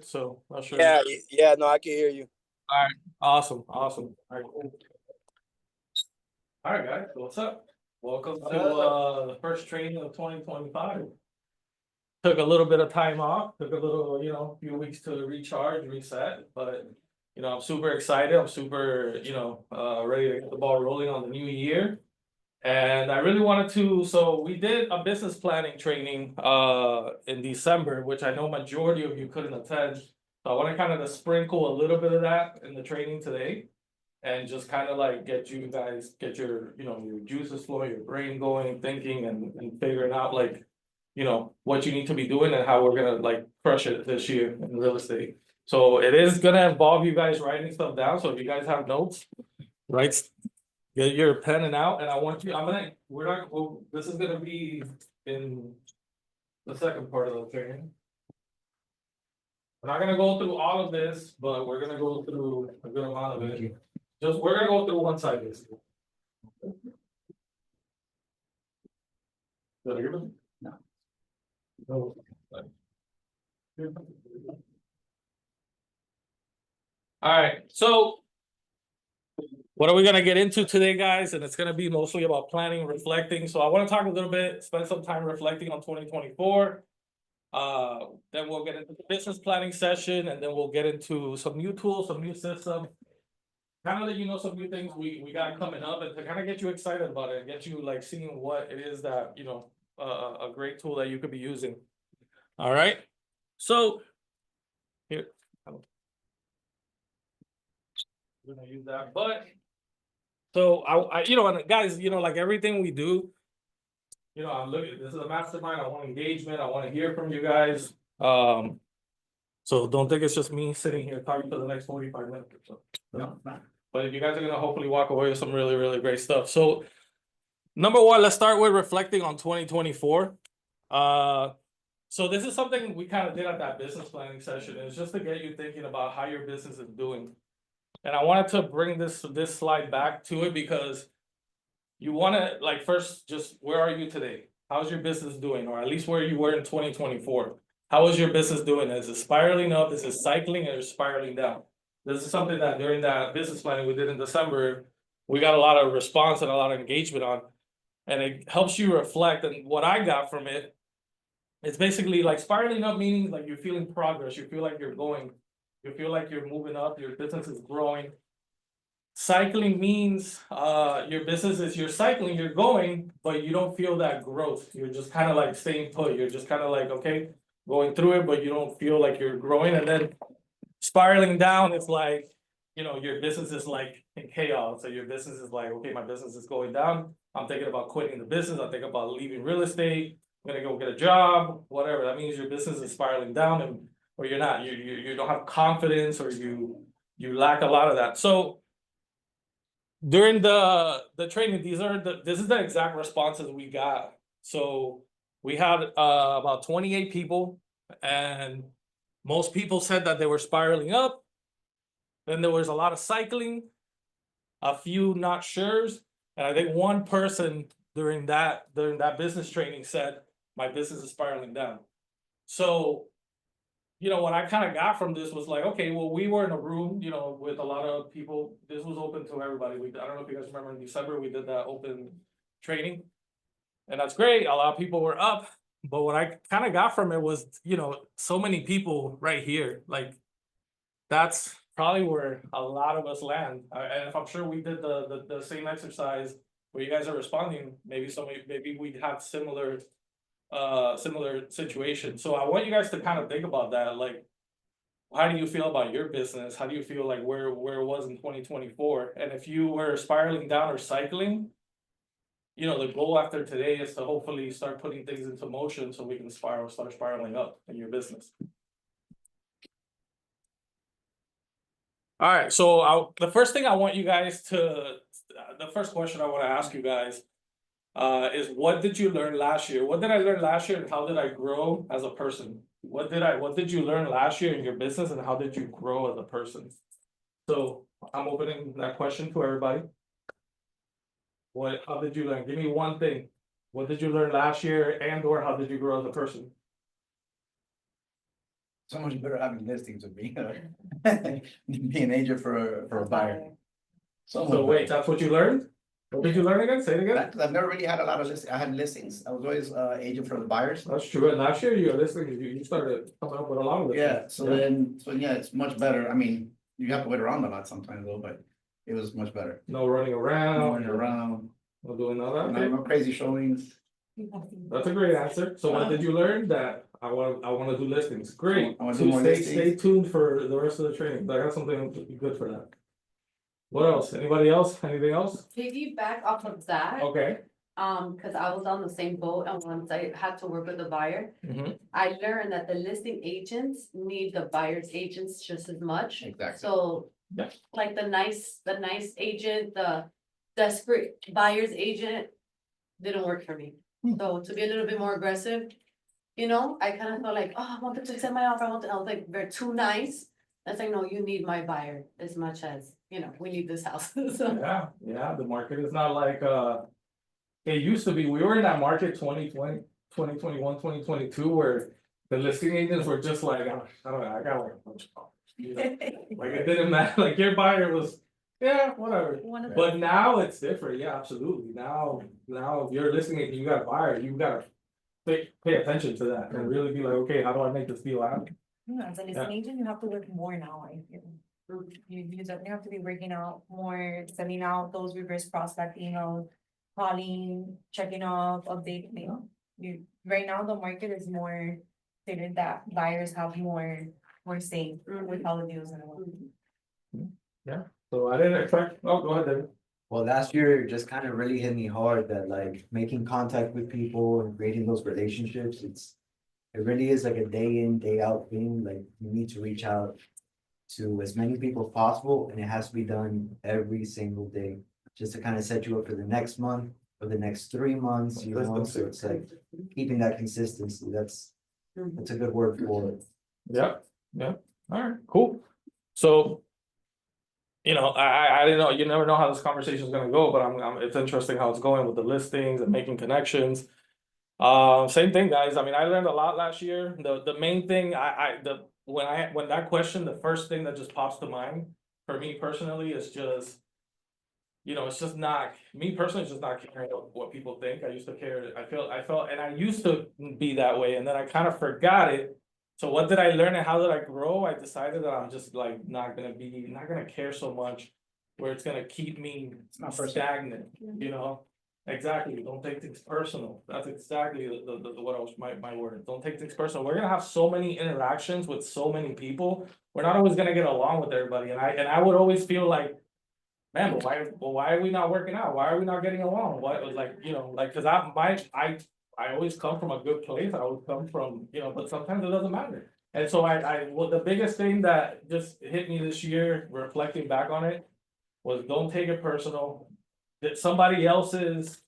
So not sure. Yeah, no, I can hear you. All right, awesome. All right, cool. All right, guys, what's up? Welcome to the first training of 2025. Took a little bit of time off, took a little, few weeks to recharge, reset, but I'm super excited. I'm super, ready to get the ball rolling on the new year. And I really wanted to, so we did a business planning training in December, which I know majority of you couldn't attend. So I want to kind of sprinkle a little bit of that in the training today and just kind of like get you guys, get your, your juices flowing, your brain going, thinking and figuring out like, what you need to be doing and how we're gonna like crush it this year in real estate. So it is gonna involve you guys writing stuff down. So if you guys have notes, write, get your pen and out, and I want you, this is gonna be in the second part of the training. We're not gonna go through all of this, but we're gonna go through a good amount of it. We're gonna go through one side basically. Did I hear them? No. All right, so what are we gonna get into today, guys? And it's gonna be mostly about planning, reflecting. So I want to talk a little bit, spend some time reflecting on 2024. Then we'll get into the business planning session, and then we'll get into some new tools, some new systems. Kind of let you know some new things we got coming up, and to kind of get you excited about it, and get you like seeing what it is that a great tool that you could be using. All right, so here I'm gonna use that, but so I and guys, like everything we do, I'm looking. This is a mastermind. I want engagement. I want to hear from you guys. So don't think it's just me sitting here talking for the next 45 minutes or so. No. But you guys are gonna hopefully walk away with some really, really great stuff. So number one, let's start with reflecting on 2024. So this is something we kind of did at that business planning session. It's just to get you thinking about how your business is doing. And I wanted to bring this slide back to it because you want to like first just where are you today? How's your business doing? Or at least where you were in 2024. How is your business doing? Is it spiraling up? Is it cycling or spiraling down? This is something that during that business planning we did in December, we got a lot of response and a lot of engagement on. And it helps you reflect. And what I got from it, it's basically like spiraling up, meaning like you're feeling progress. You feel like you're going. You feel like you're moving up. Your business is growing. Cycling means you're cycling, you're going, but you don't feel that growth. You're just kind of like staying put. You're just kind of like, okay, going through it, but you don't feel like you're growing. And then spiraling down is like, your business is like in chaos. So your business is like, okay, my business is going down. I'm thinking about quitting the business. I'm thinking about leaving real estate. I'm gonna go get a job, whatever. That means your business is spiraling down, or you're not. You don't have confidence, or you lack a lot of that. So during the training, this is the exact responses we got. So we had about 28 people, and most people said that they were spiraling up. Then there was a lot of cycling, a few not sures, and I think one person during that business training said, my business is spiraling down. So what I kind of got from this was like, okay, well, we were in a room, with a lot of people. This was open to everybody. I don't know if you guys remember in December, we did that open training. And that's great. A lot of people were up. But what I kind of got from it was, so many people right here. Like, that's probably where a lot of us land. And if I'm sure we did the same exercise where you guys are responding, maybe we'd have similar situation. So I want you guys to kind of think about that. Like, how do you feel about your business? How do you feel like where it was in 2024? And if you were spiraling down or cycling, the goal after today is to hopefully start putting things into motion so we can start spiraling up in your business. All right, so the first question I want to ask you guys is what did you learn last year? What did I learn last year, and how did I grow as a person? What did you learn last year in your business, and how did you grow as a person? So I'm opening that question to everybody. How did you learn? Give me one thing. What did you learn last year, and or how did you grow as a person? So much better having listings than being an agent for a buyer. So So much wait, better. that's what you learned? What did you learn again? Say it again? That- 'cause I've never really had a lot of listings. I had listings. I was always agent for the buyers. That's true, and last year you were listening, you started coming up with a lot of it. Yeah, so yeah, it's much better. I mean, you have to wait around a lot sometimes though, but it was much better. No running around. Going around, No doing all that, no okay, no crazy showings. that's a great answer, so what did you learn? That I wanna do listings, great. I wanna So do more stay listings. tuned for the rest of the training, I got something good for that. What else, anybody else, anything else? Piggyback off of that, Okay. cause I was on the same boat and once I had to work with the buyer. Mhm. I learned that the listing agents need the buyer's agents just as much. Exactly. So. Yeah. Like the nice agent, the desperate buyer's agent didn't work for me. So to be a little bit more aggressive, you know, I kind of felt like, oh, I wanted to accept my offer, I was like, they're too nice. I was like, no, you need my buyer as much as, you know, we need this house, so. Yeah, the market is not like, it used to be, we were in that market 2020, 2021, 2022, where the listing agents were just like, I don't know, I got like a bunch of offers. You know? Like it didn't matter, like your buyer was, yeah, whatever. But now it's different, yeah, absolutely, now if you're a listing agent, you got a buyer, you gotta pay attention to that and really be like, okay, how do I make this deal happen? Yeah, as a listing agent, you have to work more now, I feel. You definitely have to be working out more, sending out those reverse prospect emails, calling, checking off, updating, you know. Right now, the market is more stated that buyers have more say with all the deals in the world. So I didn't expect, oh, go ahead, David. Well, last year it just kind of really hit me hard that like making contact with people and creating those relationships, it really is like a day in, day out thing, like you need to reach out to as many people as possible, and it has to be done every single day, just to kind of set you up for the next month, for the next 3 months, you know, so it's like keeping that consistency, that's a good word for it. Yeah, alright, cool. So. You know, I didn't know, you never know how this conversation is gonna go, but it's interesting how it's going with the listings and making connections. Same thing, guys, I mean, I learned a lot last year, the main thing, when that question, the first thing that just pops to mind. For me personally, is just. You know, it's just not, me personally, it's just not caring what people think, I used to care, I felt, and I used to be that way, and then I kind of forgot it. So what did I learn and how did I grow? I decided that I'm just like not gonna care so much. Where it's gonna keep me not personal. stagnant, you know? Exactly, don't take things personal, that's exactly the what I was, my word, don't take things personal, we're gonna have so many interactions with so many people. We're not always gonna get along with everybody, and I would always feel like. Man, but why are we not working out? Why are we not getting along? What was like, you know, like, cause I always come from a good place, I always come from, you know, but sometimes it doesn't matter. And so well, the biggest thing that just hit me this year, reflecting back on it. Was don't take it personal, that somebody else's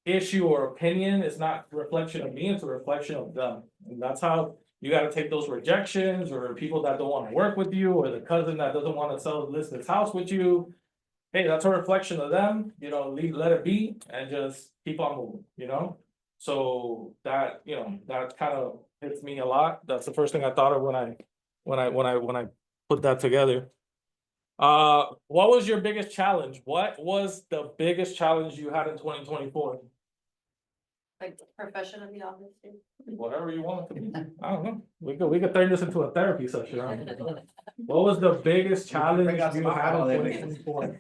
issue or opinion is not a reflection of me, it's a reflection of them. And that's how you gotta take those rejections, or people that don't wanna work with you, or the cousin that doesn't wanna list his house with you. Hey, that's a reflection of them, you know, let it be and just keep on moving, you know? So that, you know, that kind of hits me a lot. That's the first thing I thought of when I put that together. What was your biggest challenge? What was the biggest challenge you had in 2024? Like professionally, obviously. Whatever you want it to be. I don't know. We could turn this into a therapy session. Huh? What was the biggest challenge Bring out you some had alcohol in there. 2024?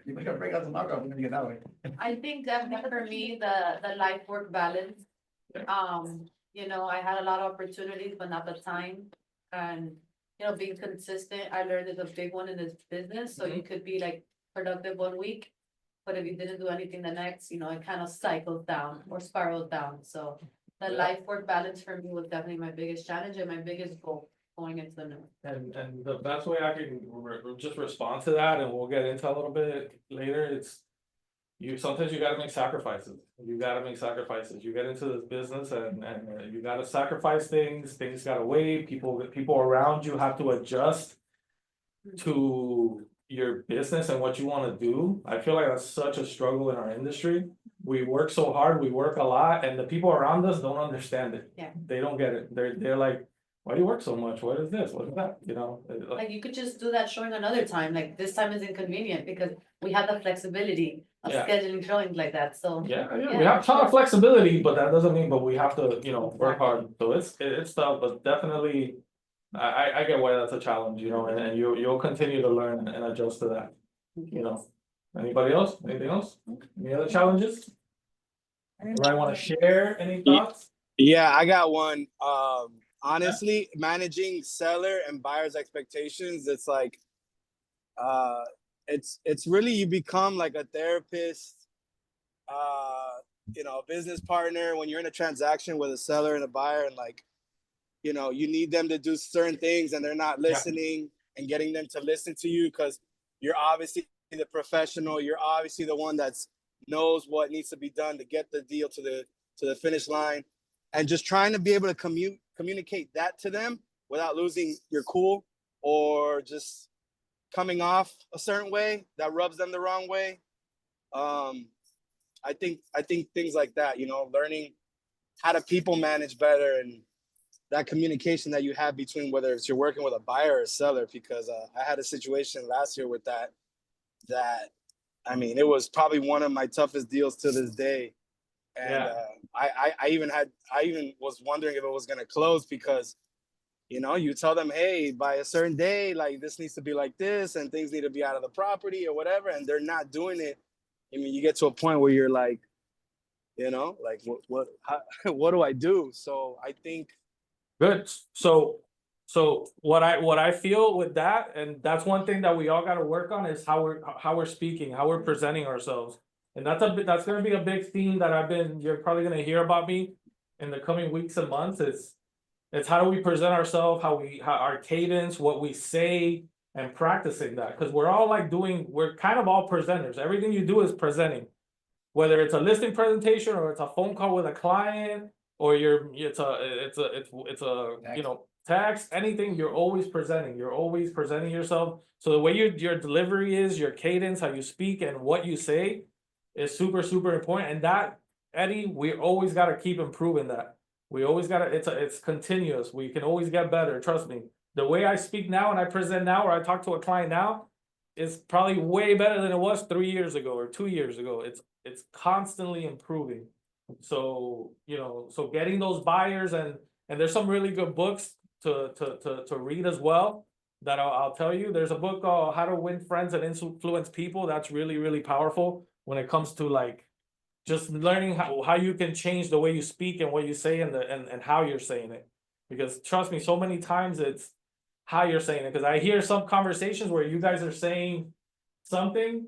You gotta break out some alcohol, we're gonna get that way. I think definitely for me, the life work balance. You know, I had a lot of opportunities, but not the time. And, you know, being consistent, I learned is a big one in this business, so you could be like productive 1 week. But if you didn't do anything the next, you know, it kind of cycles down or spirals down, so. The Yeah. life work balance for me was definitely my biggest challenge and my biggest goal going into the new. And the best way I can just respond to that, and we'll get into a little bit later, it's. Sometimes you gotta make sacrifices, you get into this business and you gotta sacrifice things gotta wait, people around you have to adjust. To your business and what you wanna do, I feel like that's such a struggle in our industry. We work so hard, we work a lot, and the people around us don't understand it. Yeah. They don't get it, they're like, why do you work so much? What is this? What is that? You know? Like you could just do that showing another time, like this time is inconvenient because we have the flexibility of Yeah. scheduling showings like that, so. Yeah, we Yeah, have a ton of sure. flexibility, but that doesn't mean, but we have to, you know, work hard. So it's tough, but definitely. I get why that's a challenge, you know, and you'll continue to learn and adjust to that, you know. Anybody else? Anything else? Any other challenges? Anybody wanna share any thoughts? Yeah, I got one. Honestly, managing seller and buyer's expectations, it's like, uh, it's really you become like a therapist, you know, a business partner when you're in a transaction with a seller and a buyer, and like, you know, you need them to do certain things and they're not listening, and getting them to listen to you because you're obviously the professional. You're obviously the one that's knows what needs to be done to get the deal to the finish line, and just trying to be able to communicate that to them without losing your cool or just coming off a certain way that rubs them the wrong way. I think things like that, you know, learning how to people manage better, and that communication that you have between whether it's you're working with a buyer or a seller, because I had a situation last year with that I mean, it was probably one of my toughest deals to this day. And Yeah. I even was wondering if it was going to close because, you know, you tell them, hey, by a certain day, like this needs to be like this and things need to be out of the property or whatever, and they're not doing it. I mean, you get to a point where you're like, you know, like what do I do? So I think. Good, so what I feel with that, and that's one thing that we all gotta work on is how we're speaking, how we're presenting ourselves. And that's gonna be a big theme that you're probably gonna hear about me in the coming weeks and months, it's how do we present ourselves, how our cadence, what we say, and practicing that, because we're all like we're kind of all presenters, everything you do is presenting. Whether it's a listing presentation or it's a phone call with a client, or it's a you know, text, anything, you're always presenting yourself. So the way your delivery is, your cadence, how you speak and what you say is super, super important. And that, Eddie, we always gotta keep improving that. We always gotta, it's continuous. We can always get better, trust me. The way I speak now and I present now, or I talk to a client now, is probably way better than it was 3 years ago or 2 years ago. It's constantly improving. So, you know, so getting those buyers, and there's some really good books to read as well that I'll tell you. There's a book called How to Win Friends and Influence People. That's really, really powerful when it comes to like just learning how you can change the way you speak and what you say and how you're saying it. Because trust me, so many times it's how you're saying it. Because I hear some conversations where you guys are saying something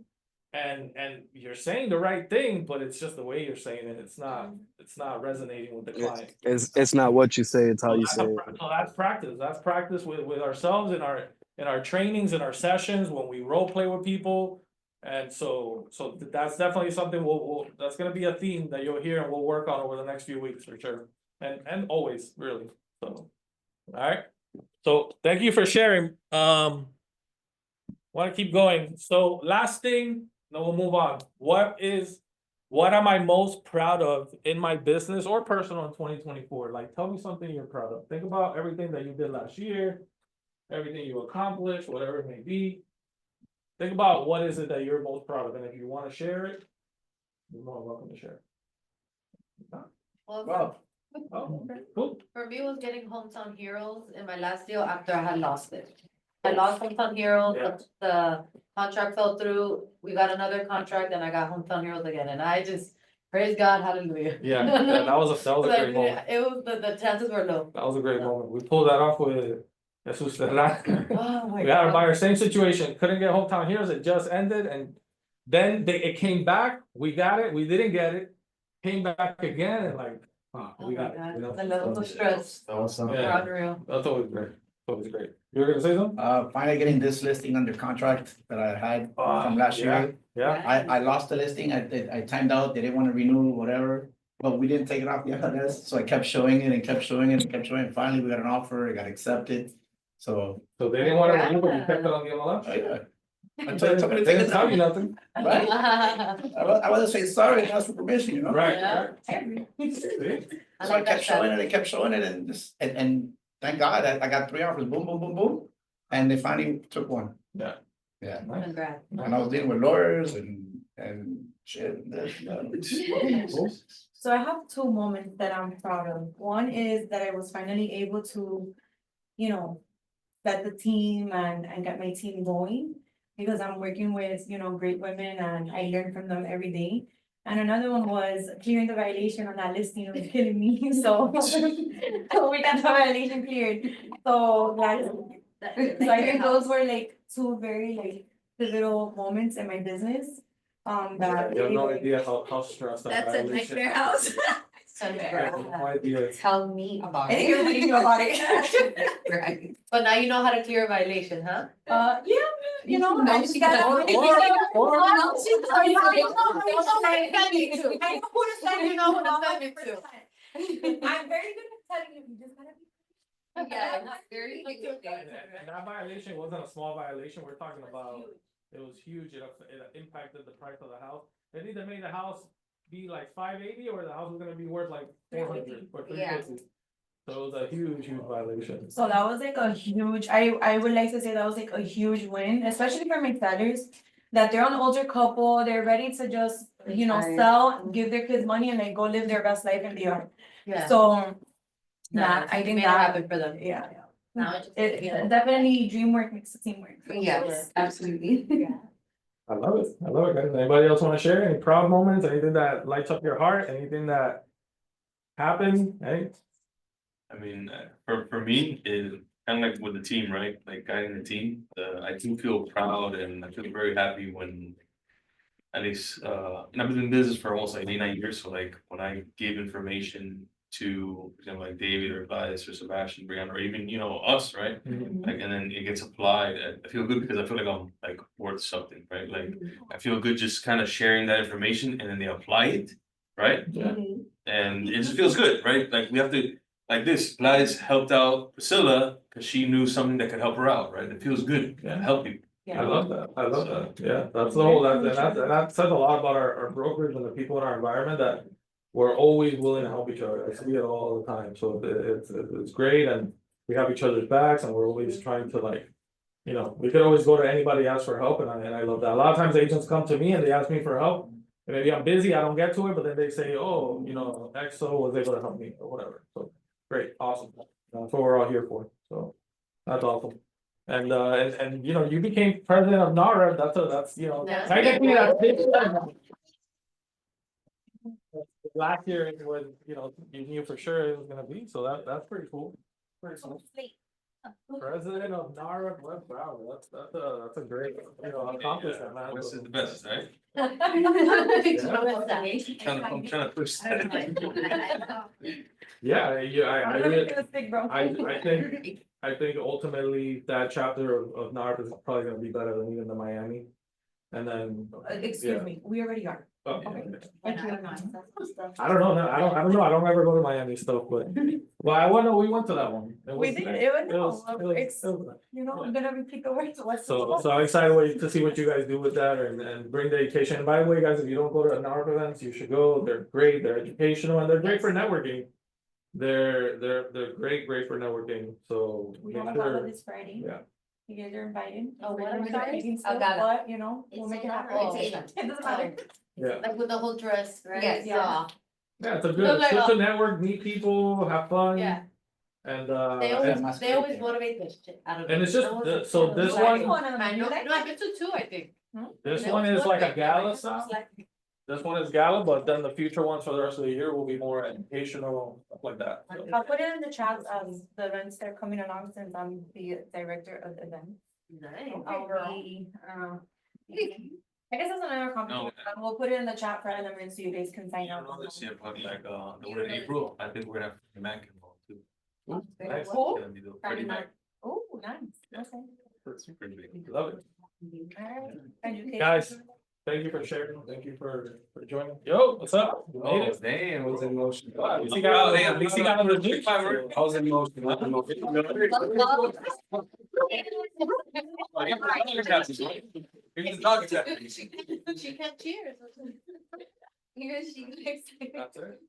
and you're saying the right thing, but it's just the way you're saying it. It's not resonating with the client. It's not what you say, it's how you say it. So that's practice. That's practice with ourselves in our trainings, in our sessions, when we role play with people. And so that's definitely something that's gonna be a theme that you'll hear and we'll work on over the next few weeks for sure. And always, really. So, all right. So thank you for sharing. Want to keep going. So last thing, then we'll move on. What am I most proud of in my business or personal in 2024? Like, tell me something you're proud of. Think about everything that you did last year, everything you accomplished, whatever it may be. Think about what is it that you're most proud of, and if you want to share it, you're more than welcome to share. Well, Oh, okay, cool. for me, it was getting Hometown Heroes in my last deal after I had lost it. I lost Hometown Heroes, Yeah. the contract fell through, we got another contract, and I got Hometown Heroes again, and I just, praise God, hallelujah. Yeah, that was a great moment. It was, the chances were low. That was a great moment. We pulled that off with Jesus Ferran. Oh my We had our God. buyer, same situation, couldn't get Hometown Heroes, it just ended, and then it came back, we got it, we didn't get it, came back again, and like, oh, Oh we my got it. God, You know? the levels of stress Awesome. Yeah. are unreal. That's always great, always great. You were gonna say something? Finally getting this listing under contract that I had from last year. Yeah, I lost the listing, I timed out, they didn't want to renew, whatever, but we didn't take it off the MLS, so I kept showing it and kept showing it and kept showing it. Finally, we got an offer, it got accepted, so, so they didn't wanna renew, but you kept it on the oh MLS? yeah. I They told me to take didn't it tell you down, nothing. right? I wasn't say sorry and ask for permission, you know? Right, Yeah. right. See? So I kept showing it, and just, and thank God, I got 3 offers, boom, boom, boom, boom, and they finally took one. Yeah. Yeah, Nice. Congrats. and I was dealing with lawyers and shit. So I have two moments that I'm proud of. One is that I was finally able to, you know, set the team and get my team going. Because I'm working with, great women and I learn from them every day. And another one was clearing the violation on that listing. It was killing me, so. So we got the violation cleared, so so I think those were like two very like pivotal moments in my business. That You have really, no like, idea how stressed that That's a violation. nightmare house. You have no idea. Tell me about I think everybody knew about it. Right. But now you know how to clear a violation, huh? Yeah, I just gotta. Or- I know who to send it to. I'm very good at telling you, you just gotta be. Yeah, very good. And that violation wasn't a small violation, we're talking about, it was huge, it impacted the price of the house. They either made the house be like 580 or the house was gonna be worth like 400 or 350. So it was a huge violation. So that was like a huge, I would like to say that was like a huge win, especially for my sellers. That they're an older couple, they're ready to just, Retire. sell, give their kids money and like go live their best life in the yard. Yeah. So, that, I You think made it that, happen for them. yeah. Now it's just, It definitely dream work makes the team work. Yes, absolutely. I love it, guys. Anybody else wanna share any proud moments, anything that lights up your heart, anything that happened, hey? I mean, for me, is kind of like with the team, right? Like guiding the team, I do feel proud and I feel very happy when. At least, and I've been in business for almost like 8, 9 years, so like when I give information to, for example, like David or Gladys or Sebastian, Brianna, or even, us, right? Like, and then it gets applied, I feel good because I feel like I'm like worth something, right? Like, I feel good just kind of sharing that information and then they apply it, right? Yeah. And it just feels good, right? Like we have to, like this, Gladys helped out Priscilla because she knew something that could help her out, right? It feels good to help people. I love that, yeah, that's the whole, and that says a lot about our brokers and the people in our environment that. We're always willing to help each other, I see it all the time, so it's great and we have each other's backs and we're always trying to like. We could always go to anybody else for help and I love that, a lot of times agents come to me and they ask me for help. And maybe I'm busy, I don't get to it, but then they say, oh, XO was able to help me or whatever, so, great, awesome. That's what we're all here for, so, that's awesome. And you became president of NARA, that's That's technically great. that's. Last year it was, you knew for sure it was gonna be, so that's pretty cool. Pretty cool. President of NARA, wow, that's a great, accomplishment, man. What's the best, right? I'm I'm trying to push that. Yeah, I really, Big bro. I think ultimately that chapter of NARP is probably gonna be better than even the Miami. And then. Excuse yeah. me, we already are. Oh, Okay. okay. Thank you. I don't know, I don't know, I don't ever go to Miami stuff, but, well, we went to that one. We did, it was, It was I'm gonna repeat the words. So I'm excited to see what you guys do with that and bring the education. And by the way, guys, if you don't go to NARP events, you should go. They're great, they're educational and they're great for networking. They're great for networking, so. We make have a sure- ballot this Friday. Yeah. You guys are invited. Oh, what We're are we not doing? making Oh, stuff, got it. but, we'll make it happen. Oh. It doesn't matter. Yeah, Like with the whole dress, right? Yes, yeah. it's a Look good, like it's a- good to network, meet people, have fun. Yeah. And They always motivate the shit out of me. And it's just so this Like- one, I know, no, I've been to two, I think. this They one always is like a motivate me. gala style. This one is gala, but then the future ones for the rest of the year will be more educational, stuff like that. So, I'll put it in the chat, the events that are coming along since I'm the director of the event. Nice. Overall. I guess that's another conversation, we'll put it in the chat for elements so you guys can sign up. This year, probably like, the one in April, I think we're gonna have a Mac involved too. nice. It's gonna be the Freddie Mac. Oh, nice, okay. It's pretty big. Love it. Alright. Education. Guys, thank you for sharing, thank you for joining. Yo, what's up? You made Oh, it? damn, I was in motion. At least you got on the Jeep. I was in motion. I was in motion. Here's the dog attack. She can't cheers. Here she likes. That's it.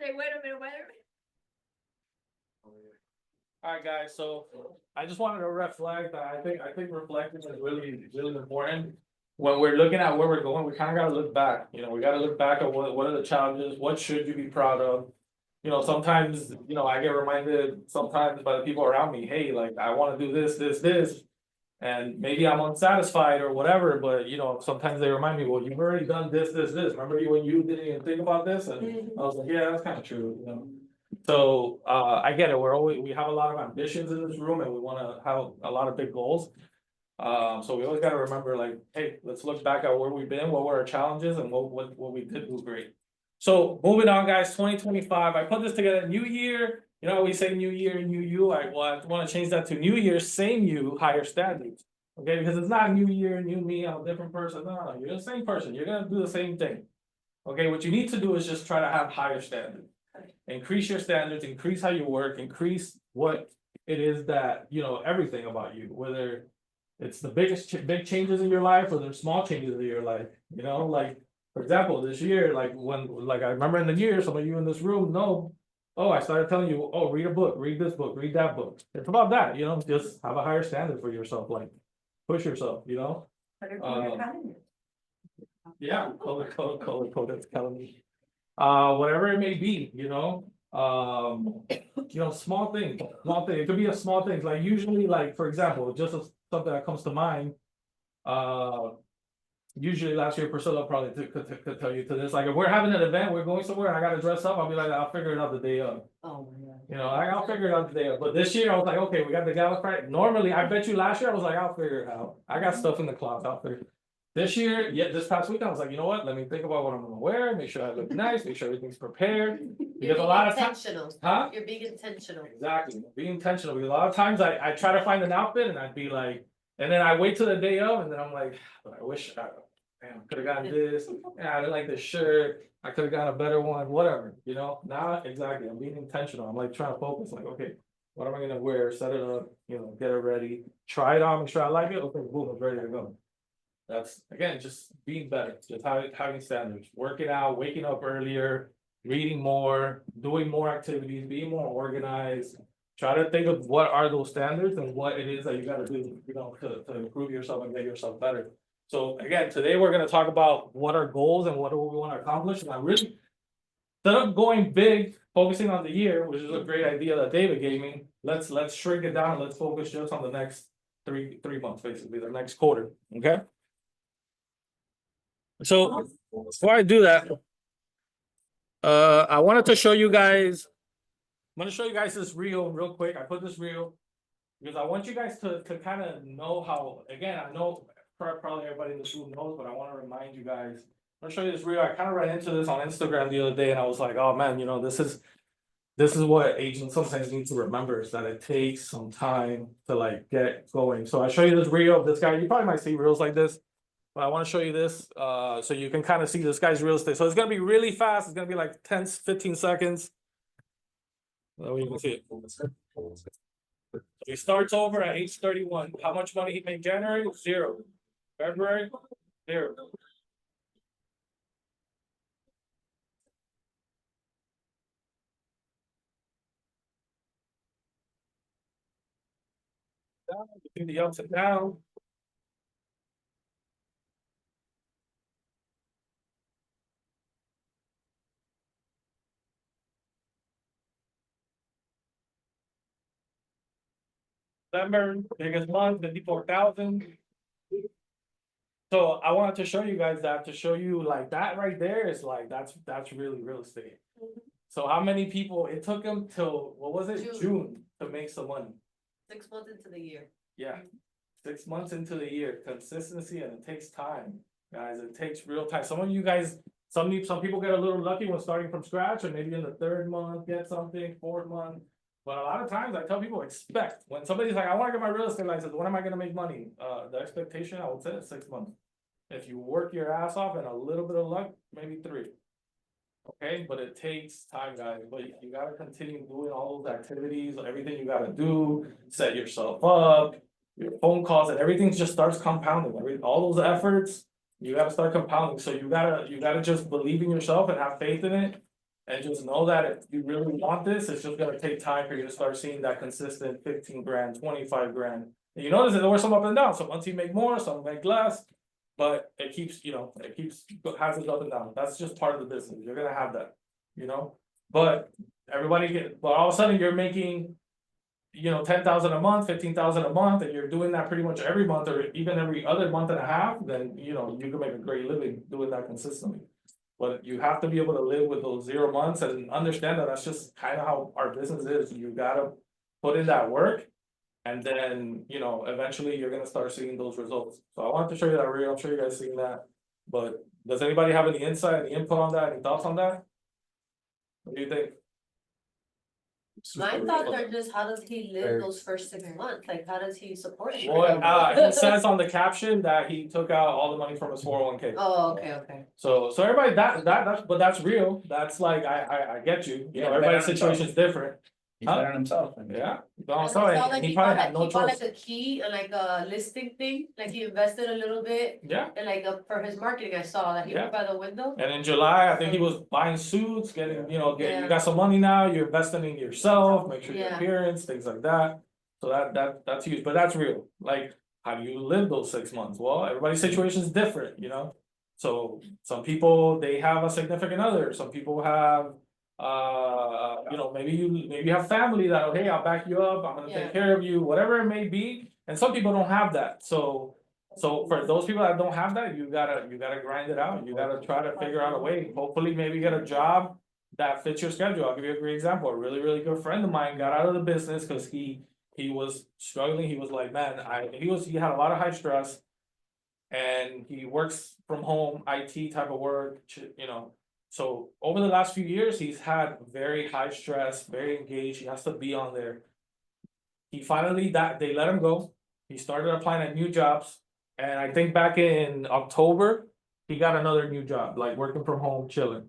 Say, wait a minute, Alright, guys, so I just wanted to reflect, I think reflecting is really, really important. When we're looking at where we're going, we kind of gotta look back, you know, we gotta look back at what are the challenges, what should you be proud of? You know, sometimes, you know, I get reminded sometimes by the people around me, hey, like, I wanna do this. And maybe I'm unsatisfied or whatever, but you know, sometimes they remind me, well, you've already done this. Remember you when you didn't even think about this? And I was like, yeah, that's kind of true, you know. So I get it. We have a lot of ambitions in this room and we want to have a lot of big goals. So we always got to remember, like, hey, let's look back at where we've been, what were our challenges, and what we did do great. So moving on, guys, 2025. I put this together. New year. You know, we say new year, new you. I want to change that to new year, same you, higher standards. Okay, because it's not new year, new me. I'm a different person. No, you're the same person. You're gonna do the same thing. Okay, what you need to do is just try to have higher standards. Increase your standards, increase how you work, increase what it is that, you know, everything about you, whether it's the big changes in your life or the small changes in your life, you know, like, for example, this year, like I remember in the year, some of you in this room know, oh, I started telling you, oh, read a book, read this book, read that book. It's about that, you know, just have a higher standard for yourself, like, push yourself, you know? Yeah, that's calendar. Whatever it may be, you know, small thing, it could be a small thing, like usually, like, for example, just something that comes to mind. Usually last year Priscilla probably could tell you to this, like, if we're having an event, we're going somewhere and I gotta dress up, I'll be like, I'll figure it out the day of. Oh, my God. You know, I'll figure it out the day of, but this year I was like, okay, we got the gala Friday. Normally, I bet you last year I was like, I'll figure it out. I got stuff in the closet, I'll figure it. This year, yeah, this past week, I was like, you know what? Let me think about what I'm gonna wear, make sure I look nice, make sure everything's prepared. You're Because a being lot of times, intentional. huh? You're being intentional. Exactly, be intentional, because a lot of times I try to find an outfit and I'd be like, and then I wait till the day of, and then I'm like, but I wish I could have gotten this, yeah, I didn't like this shirt, I could have gotten a better one, whatever, you know, now, exactly, I'm being intentional, I'm like trying to focus, like, okay, what am I gonna wear, set it up, you know, get it ready, try it on, make sure I like it, okay, boom, it's ready to go. That's, again, just being better, just having standards, working out, waking up earlier, reading more, doing more activities, being more organized. Try to think of what are those standards and what it is that you gotta do, you know, to improve yourself and get yourself better. So again, today we're gonna talk about what are goals and what do we wanna accomplish, and I really, instead of going big, focusing on the year, which is a great idea that David gave me, let's shrink it down, let's focus just on the next three months, basically, the next quarter, okay? So before I do that, I wanted to show you guys. I'm gonna show you guys this reel real quick. I put this reel because I want you guys to kind of know how. Again, I know probably everybody in this room knows, but I want to remind you guys. I'm gonna show you this reel. I kind of ran into this on Instagram the other day, and I was like, oh man, you know, this is what agents sometimes need to remember, is that it takes some time to like get going. So I show you this reel of this guy. You probably might see reels like this. But I want to show you this, so you can kind of see this guy's real estate. So it's gonna be really fast. It's gonna be like 10, 15 seconds. That way you can see it. He starts over at age 31. How much money he made January? 0. February? 0. Down, between the ups and downs. December, biggest month, 54,000. So I wanted to show you guys that, to show you like that right there is like, that's really real estate. So how many people, it took him till, what was it, June to make some money? 6 months into the year. Yeah, 6 months into the year, consistency, and it takes time, guys, it takes real time. Some of you guys, some people get a little lucky when starting from scratch, or maybe in the 3rd month, get something, 4th month. But a lot of times I tell people, expect, when somebody's like, I wanna get my real estate license, when am I gonna make money? The expectation, I would say, is 6 months. If you work your ass off and a little bit of luck, maybe 3. Okay, but it takes time, guys, but you gotta continue doing all those activities, everything you gotta do, set yourself up, your phone calls, and everything just starts compounding, all those efforts, you gotta start compounding, so you gotta just believe in yourself and have faith in it. And just know that if you really want this, it's just gonna take time for you to start seeing that consistent 15 grand, 25 grand. And you notice that there were some up and down, so months you make more, some make less. But it keeps, has its up and down, that's just part of the business, you're gonna have that, But but all of a sudden you're making. 10,000 a month, 15,000 a month, and you're doing that pretty much every month or even every other month and a half, then you can make a great living doing that consistently. But you have to be able to live with those 0 months and understand that that's just kind of how our business is. You gotta put in that work. And then, eventually you're gonna start seeing those results. So I wanted to show you that reel. I'm sure you guys seen that. But does anybody have any insight, any input on that, any thoughts on that? What do you think? My thoughts are just, how does he live those first 6 months? Like, how does he support it? Well, he says on the caption that he took out all the money from his 401k. Oh, okay. So everybody, but that's real, that's like, I get you, Yeah, everybody's better situation is different, He's better on himself. yeah. And I I'm saw sorry, like he probably had no bought choice, like a key and like a listing thing, like he invested a little bit yeah. and like for his marketing, I saw that he Yeah. put by the window. And in July, I think he was buying suits, getting, you Yeah. got some money now, you're investing in yourself, make sure your Yeah. appearance, things like that. So that's huge, but that's real, like, how do you live those 6 months? Well, everybody's situation is different, So some people, they have a significant other, some people have. Maybe you have family that, hey, I'll back you up, I'm gonna Yeah. take care of you, whatever it may be, and some people don't have that, so. So for those people that don't have that, you gotta grind it out, you gotta try to figure out a way, hopefully maybe get a job. That fits your schedule, I'll give you a great example, a really, really good friend of mine got out of the business, cause he was struggling, he was like, man, he had a lot of high stress. And he works from home, IT type of work, So over the last few years, he's had very high stress, very engaged, he has to be on there. He finally, they let him go, he started applying at new jobs, and I think back in October, he got another new job, like working from home, chilling.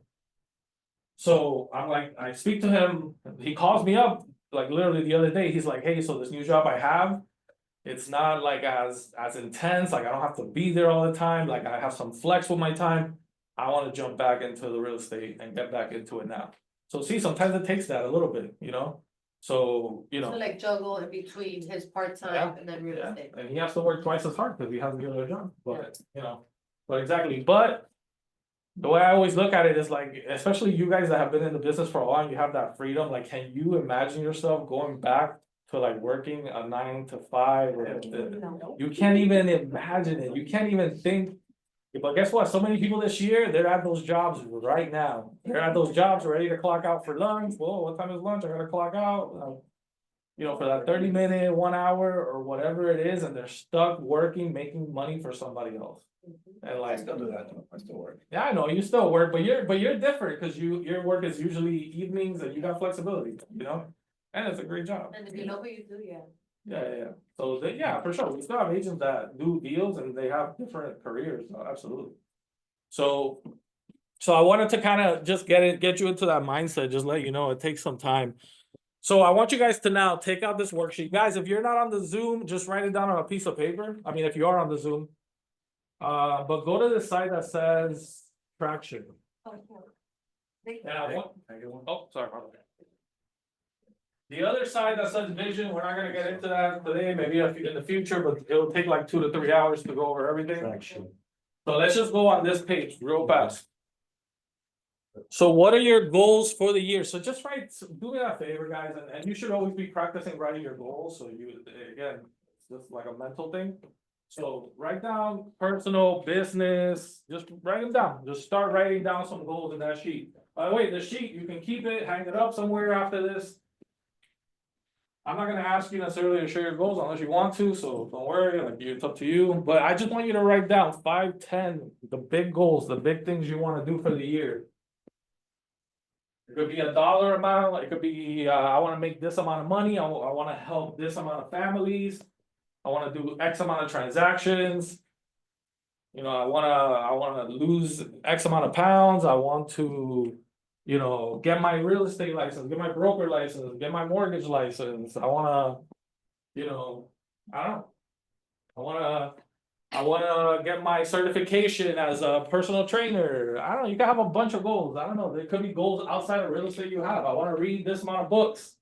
So I'm like, I speak to him, he calls me up, like literally the other day, he's like, hey, so this new job I have. It's not like as intense, like I don't have to be there all the time, like I have some flex with my time. I wanna jump back into the real estate and get back into it now. So see, sometimes it takes that a little bit, So, So like juggle in between his part-time and then real yeah, estate. and he has to work twice as hard because he has the other job, but, but exactly, but. The way I always look at it is like, especially you guys that have been in the business for a while, you have that freedom, like, can you imagine yourself going back? To like working a 9 to 5, you can't even imagine it, you can't even think. But guess what, so many people this year, they're at those jobs right now, they're at those jobs ready to clock out for lunch, whoa, what time is lunch, I gotta clock out. For that 30-minute, 1 hour or whatever it is, and they're stuck working, making money for somebody else. And I like, still do that, though. I still work. yeah, I know, you still work, but you're different, cause your work is usually evenings and you got flexibility, And it's a great job. And if you know what you do, yeah. Yeah. So for sure, we still have agents that do deals and they have different careers, absolutely. So I wanted to kind of just get you into that mindset, just let you know it takes some time. So I want you guys to now take out this worksheet. Guys, if you're not on the Zoom, just write it down on a piece of paper. I mean, if you are on the Zoom. But go to the side that says traction. Oh, sorry. The other side that says vision, we're not gonna get into that today, maybe in the future, but it'll take like 2 to 3 hours to go over everything. So let's just go on this page real fast. So what are your goals for the year? So just do me that favor, guys, and you should always be practicing writing your goals, so again, it's just like a mental thing. So write down personal, business, just write them down, just start writing down some goals in that sheet. By the way, the sheet, you can keep it, hang it up somewhere after this. I'm not gonna ask you necessarily to share your goals unless you want to, so don't worry, like it's up to you, but I just want you to write down 5, 10, the big goals, the big things you wanna do for the year. It could be a dollar amount, it could be, I wanna make this amount of money, I wanna help this amount of families. I wanna do X amount of transactions. I wanna lose X amount of pounds, I want to. Get my real estate license, get my broker license, get my mortgage license, I wanna. I don't know. I I wanna get my certification as a personal trainer. I don't know, you can have a bunch of goals. I don't know, there could be goals outside of real estate you have. I wanna read this amount of books.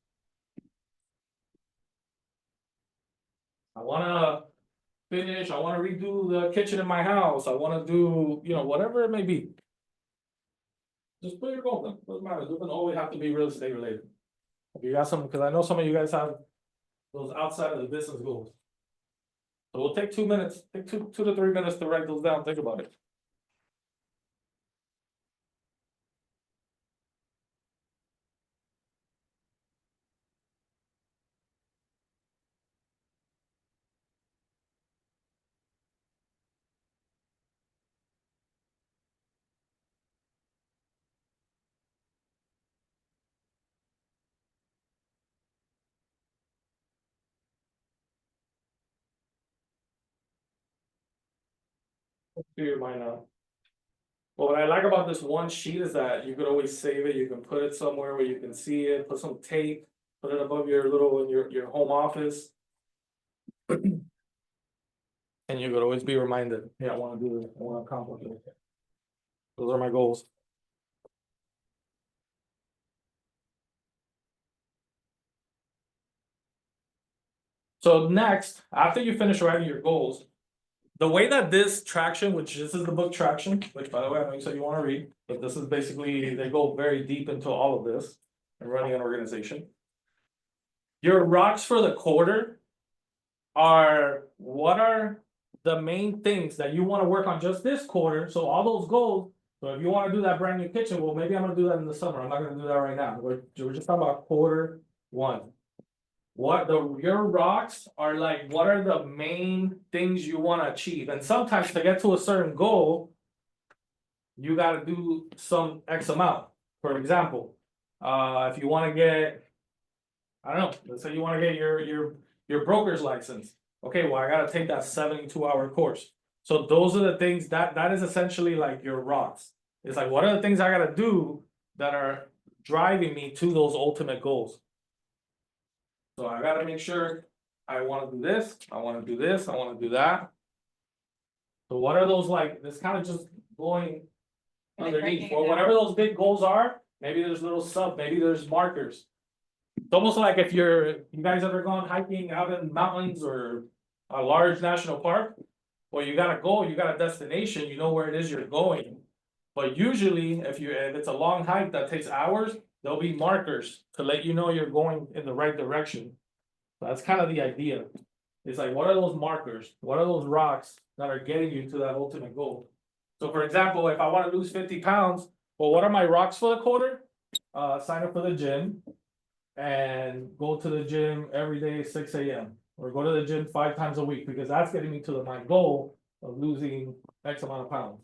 I wanna finish, I wanna redo the kitchen in my house. I wanna do, you know, whatever it may be. Just put your goals in, doesn't matter, it doesn't always have to be real estate related. If you got some, because I know some of you guys have those outside of the business goals. So we'll take 2 minutes, take two to 3 minutes to write those down, think about it. Clear your mind out. Well, what I like about this one sheet is that you could always save it, you can put it somewhere where you can see it, put some tape, put it above your little, in your home office. And you could always be reminded, yeah, I wanna do this, I wanna accomplish it. Those are my goals. So next, after you finish writing your goals. The way that this traction, which this is the book Traction, which by the way, I know you said you wanna read, but this is basically, they go very deep into all of this. And running an organization. Your rocks for the quarter. Are, what are the main things that you wanna work on just this quarter, so all those goals. So if you wanna do that brand new kitchen, well, maybe I'm gonna do that in the summer, I'm not gonna do that right now, we're just talking about quarter one. Your rocks are like, what are the main things you wanna achieve, and sometimes to get to a certain goal. You gotta do some X amount, for example, if you wanna get. I don't know, let's say you wanna get your broker's license, okay, well, I gotta take that 72-hour course. So those are the things that is essentially like your rocks, it's like, what are the things I gotta do that are driving me to those ultimate goals? So I gotta make sure I wanna do this, I wanna do this, I wanna do that. So what are those like, this kind of just going underneath, or whatever those big goals are, maybe there's little maybe there's markers. It's almost like if you guys ever gone hiking out in mountains or a large national park. Well, you got a goal, you got a destination, you know where it is you're going. But usually, if it's a long hike that takes hours, there'll be markers to let you know you're going in the right direction. That's kind of the idea. It's like, what are those markers? What are those rocks that are getting you to that ultimate goal? So for example, if I want to lose 50 pounds, well, what are my rocks for the quarter? Sign up for the gym. And go to the gym every day, 6 AM, or go to the gym 5 times a week, because that's getting me to my goal of losing X amount of pounds.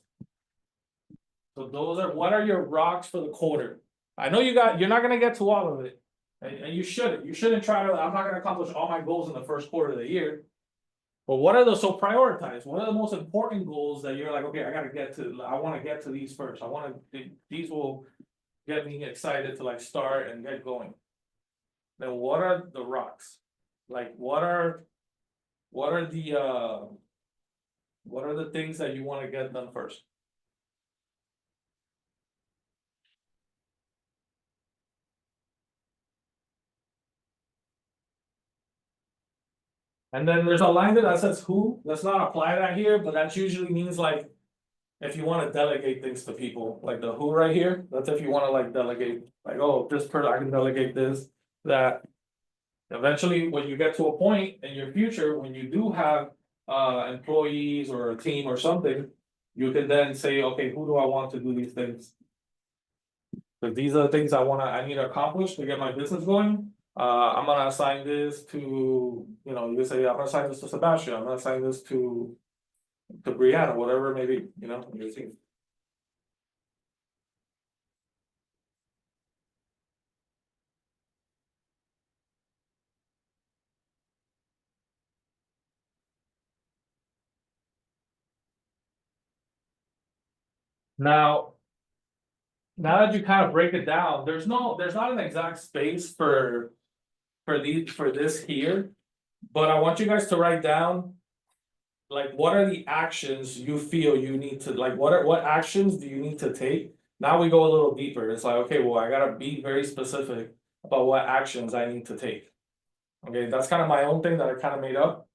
So those are, what are your rocks for the quarter? I know you're not gonna get to all of it. And you shouldn't try to, I'm not gonna accomplish all my goals in the first quarter of the year. But what are those, so prioritize, what are the most important goals that you're like, okay, I wanna get to these first, these will get me excited to like start and get going. Then what are the rocks? Like, what are the things that you wanna get done first? And then there's a line there that says who, let's not apply that here, but that usually means like. If you wanna delegate things to people, like the who right here, that's if you wanna like delegate, like, oh, this person, I can delegate this, that. Eventually, when you get to a point in your future, when you do have employees or a team or something. You can then say, okay, who do I want to do these things? But these are the things I need to accomplish to get my business going. I'm gonna assign this to, you know, you say, I'm gonna assign this to Sebastian, I'm gonna assign this to Brianna, whatever it may be, you know, in your team. Now that you kind of break it down, there's not an exact space for this here. But I want you guys to write down like, what are the actions you feel you need to, like, what actions do you need to take? Now we go a little deeper. It's like, okay, well, I gotta be very specific about what actions I need to take. Okay, that's kind of my own thing that I kind of made up.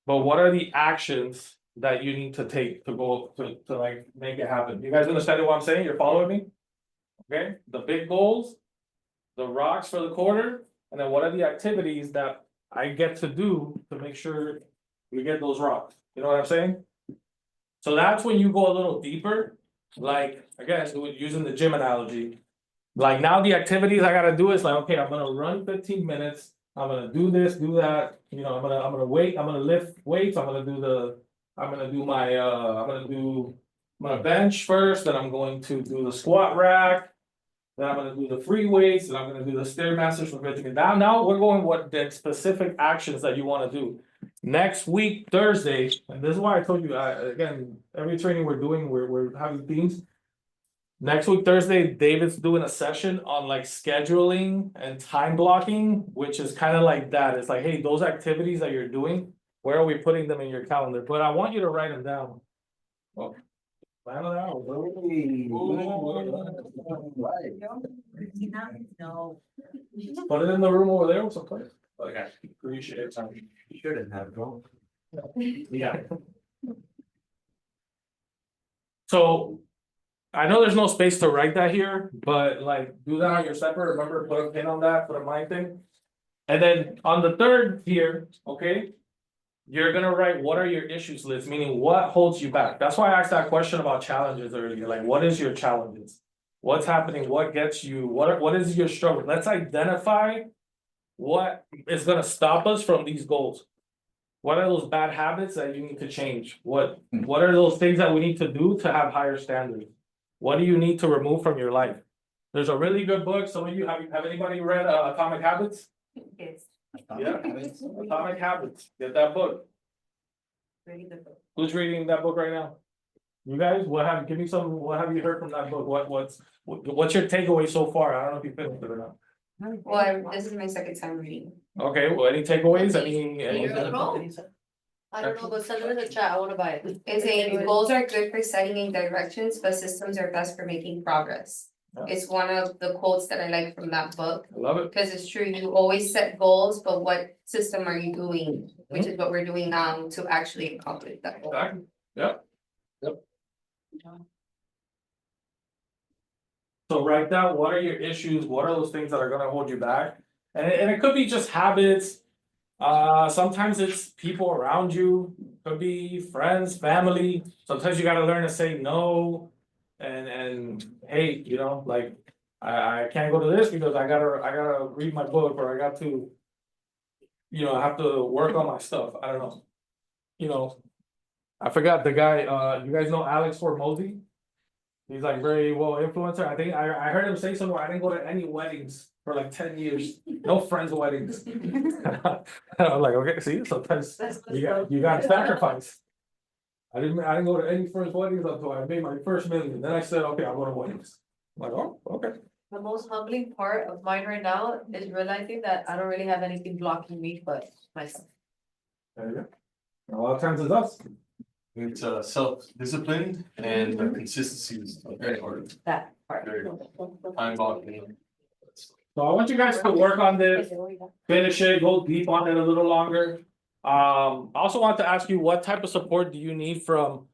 But what are the actions that you need to take to go to like make it happen? You guys understand what I'm saying? You're following me? Okay, the big goals, the rocks for the quarter, and then what are the activities that I get to do to make sure we get those rocks? You know what I'm saying? So that's when you go a little deeper, like, again, using the gym analogy. Like now the activities I gotta do is like, okay, I'm gonna run 15 minutes, I'm gonna do this, do that, you know, I'm gonna wait, I'm gonna lift weights, I'm gonna do my, I'm gonna bench first, then I'm going to do the squat rack. Then I'm gonna do the free weights, and I'm gonna do the stairmasters for 15 minutes. Now we're going what the specific actions that you wanna do. Next week, Thursday, and this is why I told you, again, every training we're doing, we're having themes. Next week, Thursday, David's doing a session on like scheduling and time blocking, which is kind of like that. It's like, hey, those activities that you're doing, where are we putting them in your calendar? But I want you to write them down. Well, plan it out. No. Put it in the room over there with some place. Okay, appreciate it. You shouldn't have gone. Yeah. So. I know there's no space to write that here, but like, do that on your separate, remember, put a pin on that, put a mind thing. And then on the third here, okay. You're gonna write, what are your issues list, meaning what holds you back? That's why I asked that question about challenges earlier, like, what is your challenges? What's happening, what gets you, what is your struggle? Let's identify. What is gonna stop us from these goals? What are those bad habits that you need to change? What are those things that we need to do to have higher standards? What do you need to remove from your life? There's a really good book. Some of you have anybody read Atomic Habits? Yes. Yeah. Atomic Habits. Get that book. Who's reading that book right now? You guys, what have you heard from that book? What's your takeaway so far? I don't know if you finished it or not. Well, this is my second time reading. Okay, well, any takeaways? Any? I don't know, but send it in the chat, I wanna buy it. It's saying goals are good for setting in directions, but systems are best for making progress. Yeah. It's one of the quotes that I like from that book, I love it. because it's true, you always set goals, but what system are you doing? Which is what we're doing now to actually accomplish that goal. Exactly. Yep. So write down, what are your issues? What are those things that are gonna hold you back? And it could be just habits. Sometimes it's people around you, could be friends, family. Sometimes you gotta learn to say no. And hey, you know, like, I can't go to this because I gotta read my book, or I got to. You know, I have to work on my stuff. I don't know. You know. I forgot the guy, you guys know Alex Hormozy? He's like very well influencer. I think I heard him say somewhere, I didn't go to any weddings for like 10 years, no friends' weddings. I'm like, okay, see, sometimes you gotta sacrifice. I didn't go to any friends' weddings until I made my first million, then I said, okay, I'll go to weddings. I'm like, oh, okay. The most humbling part of mine right now is realizing that I don't really have anything blocking me but myself. There you go. A lot of times it's us. It's self-discipline and consistency is very hard. That part. Very time blocking. So I want you guys to work on this, finish it, go deep on it a little longer. I also want to ask you, what type of support do you need from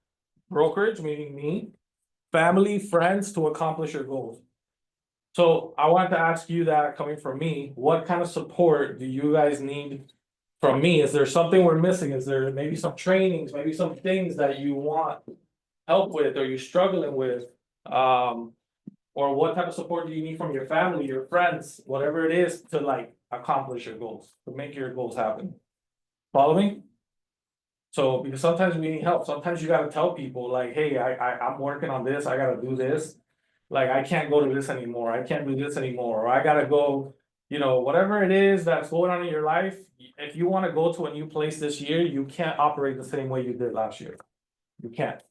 brokerage, meaning me, family, friends, to accomplish your goals? So I wanted to ask you that, coming from me, what kind of support do you guys need from me? Is there something we're missing? Is there maybe some trainings, maybe some things that you want help with, or you're struggling with? Or what type of support do you need from your family, your friends, whatever it is, to like accomplish your goals, to make your goals happen? Follow me? So, because sometimes we need help, sometimes you gotta tell people like, hey, I'm working on this, I gotta do this. Like, I can't go to this anymore, I can't do this anymore, or I gotta go, you know, whatever it is that's going on in your life. If you wanna go to a new place this year, you can't operate the same way you did last year. You can't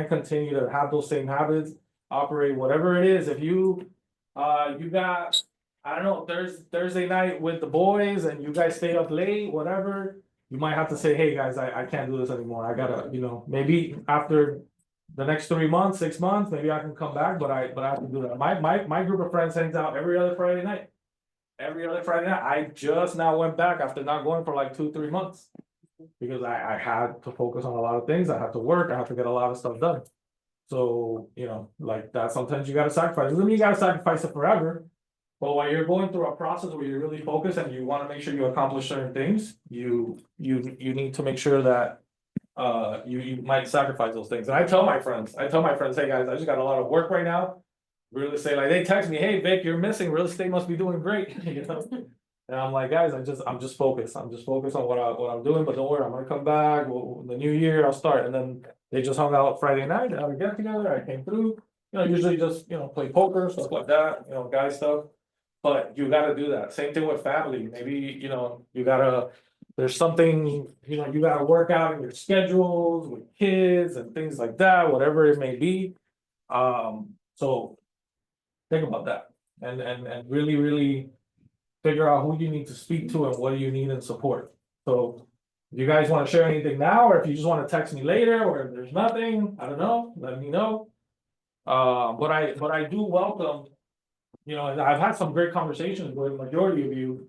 continue to have those same habits, operate whatever it is. If you, you got, I don't know, Thursday night with the boys and you guys stay up late, whatever. you might have to say, hey, guys, I can't do this anymore. I gotta, maybe after the next 3 months, 6 months, maybe I can come back, but I have to do that. My group of friends hangs out every other Friday night. Every other Friday night. I just now went back after not going for like 2-3 months. Because I had to focus on a lot of things. I had to work. I had to get a lot of stuff done. So, like that, sometimes you gotta sacrifice. Doesn't mean you gotta sacrifice it forever. But when you're going through a process where you're really focused and you wanna make sure you accomplish certain things, you need to make sure that you might sacrifice those things. And I tell my friends, hey guys, I just got a lot of work right now. Real estate, like they text me, hey Vic, you're missing, real estate must be doing great, And I'm like, guys, I'm just focused. I'm just focused on what I'm doing, but don't worry, I'm gonna come back. Well, the new year I'll start. And then they just hung out Friday night, had a get together, I came through. Usually just, play poker, stuff like that, guy stuff. But you gotta do that. Same thing with family. Maybe, you gotta, there's something, you gotta work out in your schedules with kids and things like that, whatever it may be. So think about that and really, really figure out who you need to speak to and what do you need in support. So if you guys want to share anything now, or if you just want to text me later, or if there's nothing, I don't know, let me know. But I do welcome, and I've had some great conversations with the majority of you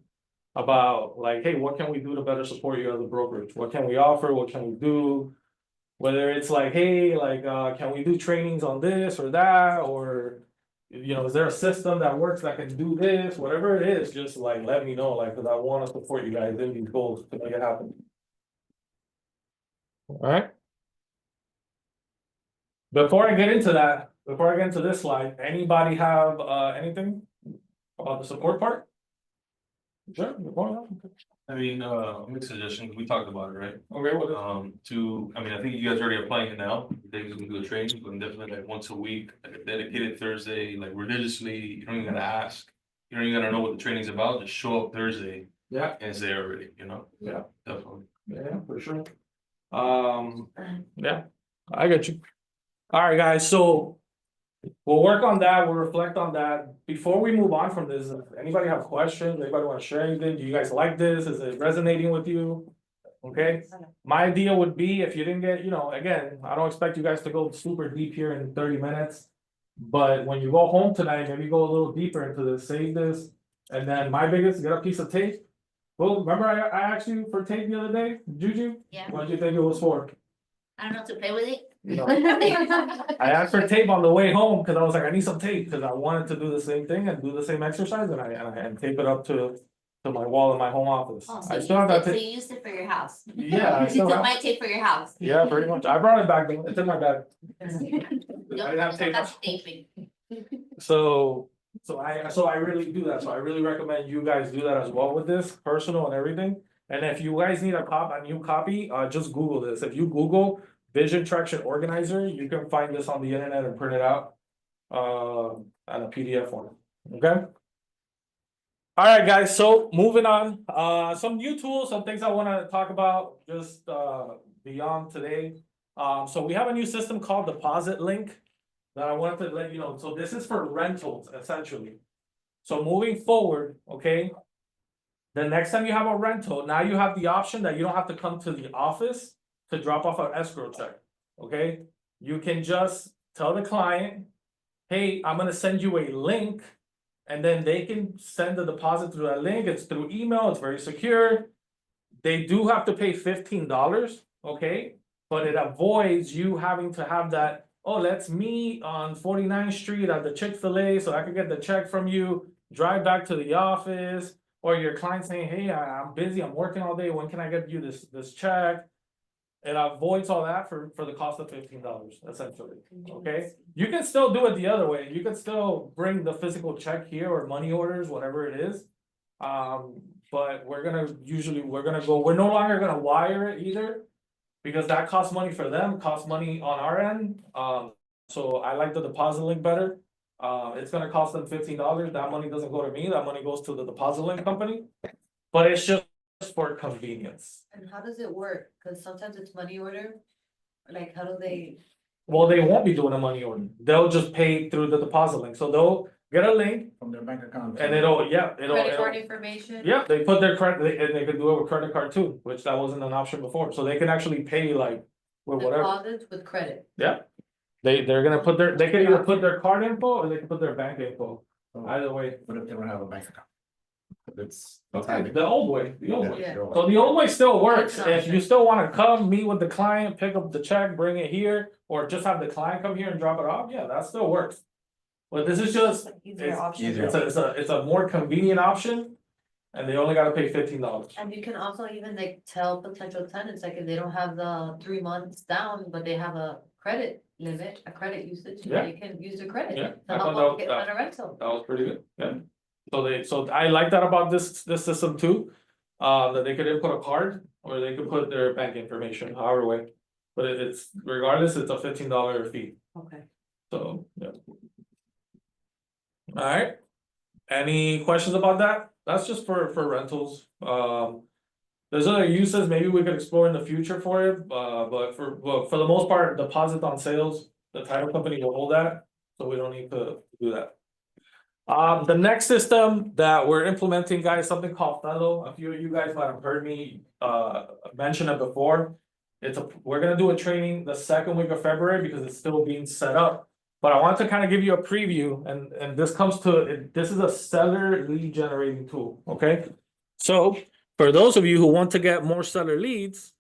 about like, hey, what can we do to better support you as a brokerage? What can we offer? What can we do? Whether it's like, hey, like, can we do trainings on this or that, or is there a system that works that can do this? Whatever it is, just like let me know, like, because I want to support you guys in these goals to make it happen. All right. Before I get into that, before I get into this slide, anybody have anything about the support part? Sure. I mean, make a suggestion, we talked about it, right? Okay, what is I think you guys already are playing it now, they can do a training, but definitely like once a week, like a dedicated Thursday, like religiously, you don't even gotta ask. You don't even gotta know what the training's about, just show up Thursday Yeah, and it's there already, yeah, definitely. yeah, for sure. Yeah, I get you. All right, guys, so we'll work on that, we'll reflect on that. Before we move on from this, anybody have questions? Anybody want to share anything? Do you guys like this? Is it resonating with you? Okay, my idea would be if you didn't get, again, I don't expect you guys to go super deep here in 30 minutes. But when you go home tonight, maybe go a little deeper into this, save this. And then my biggest, get a piece of tape. Well, remember I asked you for tape the other day, Juju? Yeah. What did you think it was for? I don't know, to play with it. I asked for tape on the way home because I was like, I need some tape because I wanted to do the same thing and do the same exercise and tape it up to my wall in my home office. Oh, I still have that so tape. you used it for your house. Yeah, I You still took have. my tape for your house. Yeah, pretty much. I brought it back, though. It's in my bag. I didn't have tape. That's taping. So I really do that. So I really recommend you guys do that as well with this, personal and everything. And if you guys need a new copy, just Google this. If you Google Vision Traction Organizer, you can find this on the internet and print it out. On a PDF form. Okay. All right, guys. So moving on, some new tools, some things I want to talk about just beyond today. So we have a new system called Deposit Link that I wanted to let you know. So this is for rentals essentially. So moving forward, okay. The next time you have a rental, now you have the option that you don't have to come to the office to drop off an escrow check. Okay, you can just tell the client, hey, I'm gonna send you a link. And then they can send the deposit through that link. It's through email, it's very secure. They do have to pay $15, okay? But it avoids you having to have that, oh, let's meet on 49th Street at the Chick-fil-A so I can get the check from you, drive back to the office, or your client saying, hey, I'm busy, I'm working all day, when can I get you this check? It avoids all that for the cost of $15, essentially, okay? You can still do it the other way, you can still bring the physical check here or money orders, whatever it is. But we're no longer gonna wire it either. Because that costs money for them, costs money on our end, so I like the deposit link better. It's gonna cost them $15, that money doesn't go to me, that money goes to the deposit link company. But it's just for convenience. And how does it work? Cause sometimes it's money order. Like, how do they? Well, they won't be doing a money order, they'll just pay through the deposit link, so get a link, From their bank account. and it'll, Credit card information. yeah, they put their credit, and they could do it with credit card too, which that wasn't an option before, so they can actually pay like with whatever. Deposits with credit. Yeah, they're gonna put they can either put their card info or they can put their bank info, either way. But if they don't have a bank account. It's. Okay, the old way, the old way. Yeah. So the old way still works, That's an if you still wanna come, meet with the client, pick up the check, bring it here, or just have the client come here and drop it off, yeah, that still works. But this is just, Easier it's, option. easier. it's a more convenient option. And they only gotta pay $15. And you can also even like tell potential tenants, like if they don't have the 3 months down, but they have a credit limit, a credit usage, Yeah. they can use the credit. Yeah, To I help found them get out on a rental. that was pretty good, yeah. So I like that about this system too. That they could input a card or they could put their bank information, however way. But it's regardless, it's a $15 fee, Okay. so, yeah. Alright, any questions about that? That's just for rentals, there's other uses, maybe we could explore in the future for it, but for the most part, deposit on sales, the title company will hold that, so we don't need to do that. The next system that we're implementing, guys, something called Fellow. A few of you guys might have heard me mention it before. We're gonna do a training the second week of February because it's still being set up. But I want to kind of give you a preview, and this is a seller lead generating tool, okay? So for those of you who want to get more seller leads,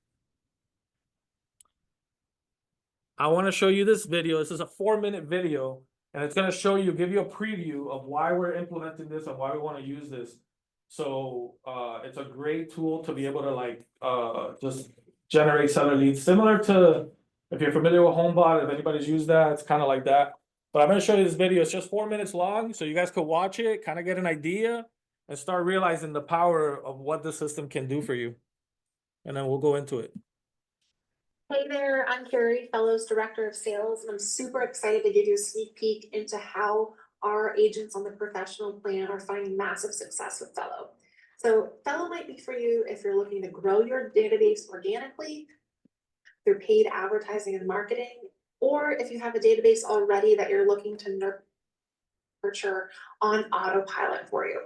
I want to show you this video. This is a 4-minute video. And it's gonna show you, give you a preview of why we're implementing this and why we wanna use this. So, it's a great tool to be able to like, just generate seller leads, similar to, if you're familiar with HomeBot, if anybody's used that, it's kinda like that. But I'm gonna show you this video, it's just 4 minutes long, so you guys could watch it, kinda get an idea, and start realizing the power of what the system can do for you. And then we'll go into it. Hey there, I'm Carrie, Fellows Director of Sales, and I'm super excited to give you a sneak peek into how our agents on the professional plan are finding massive success with Fellow. So Fellow might be for you if you're looking to grow your database organically through paid advertising and marketing, or if you have a database already that you're looking to nurture on autopilot for you.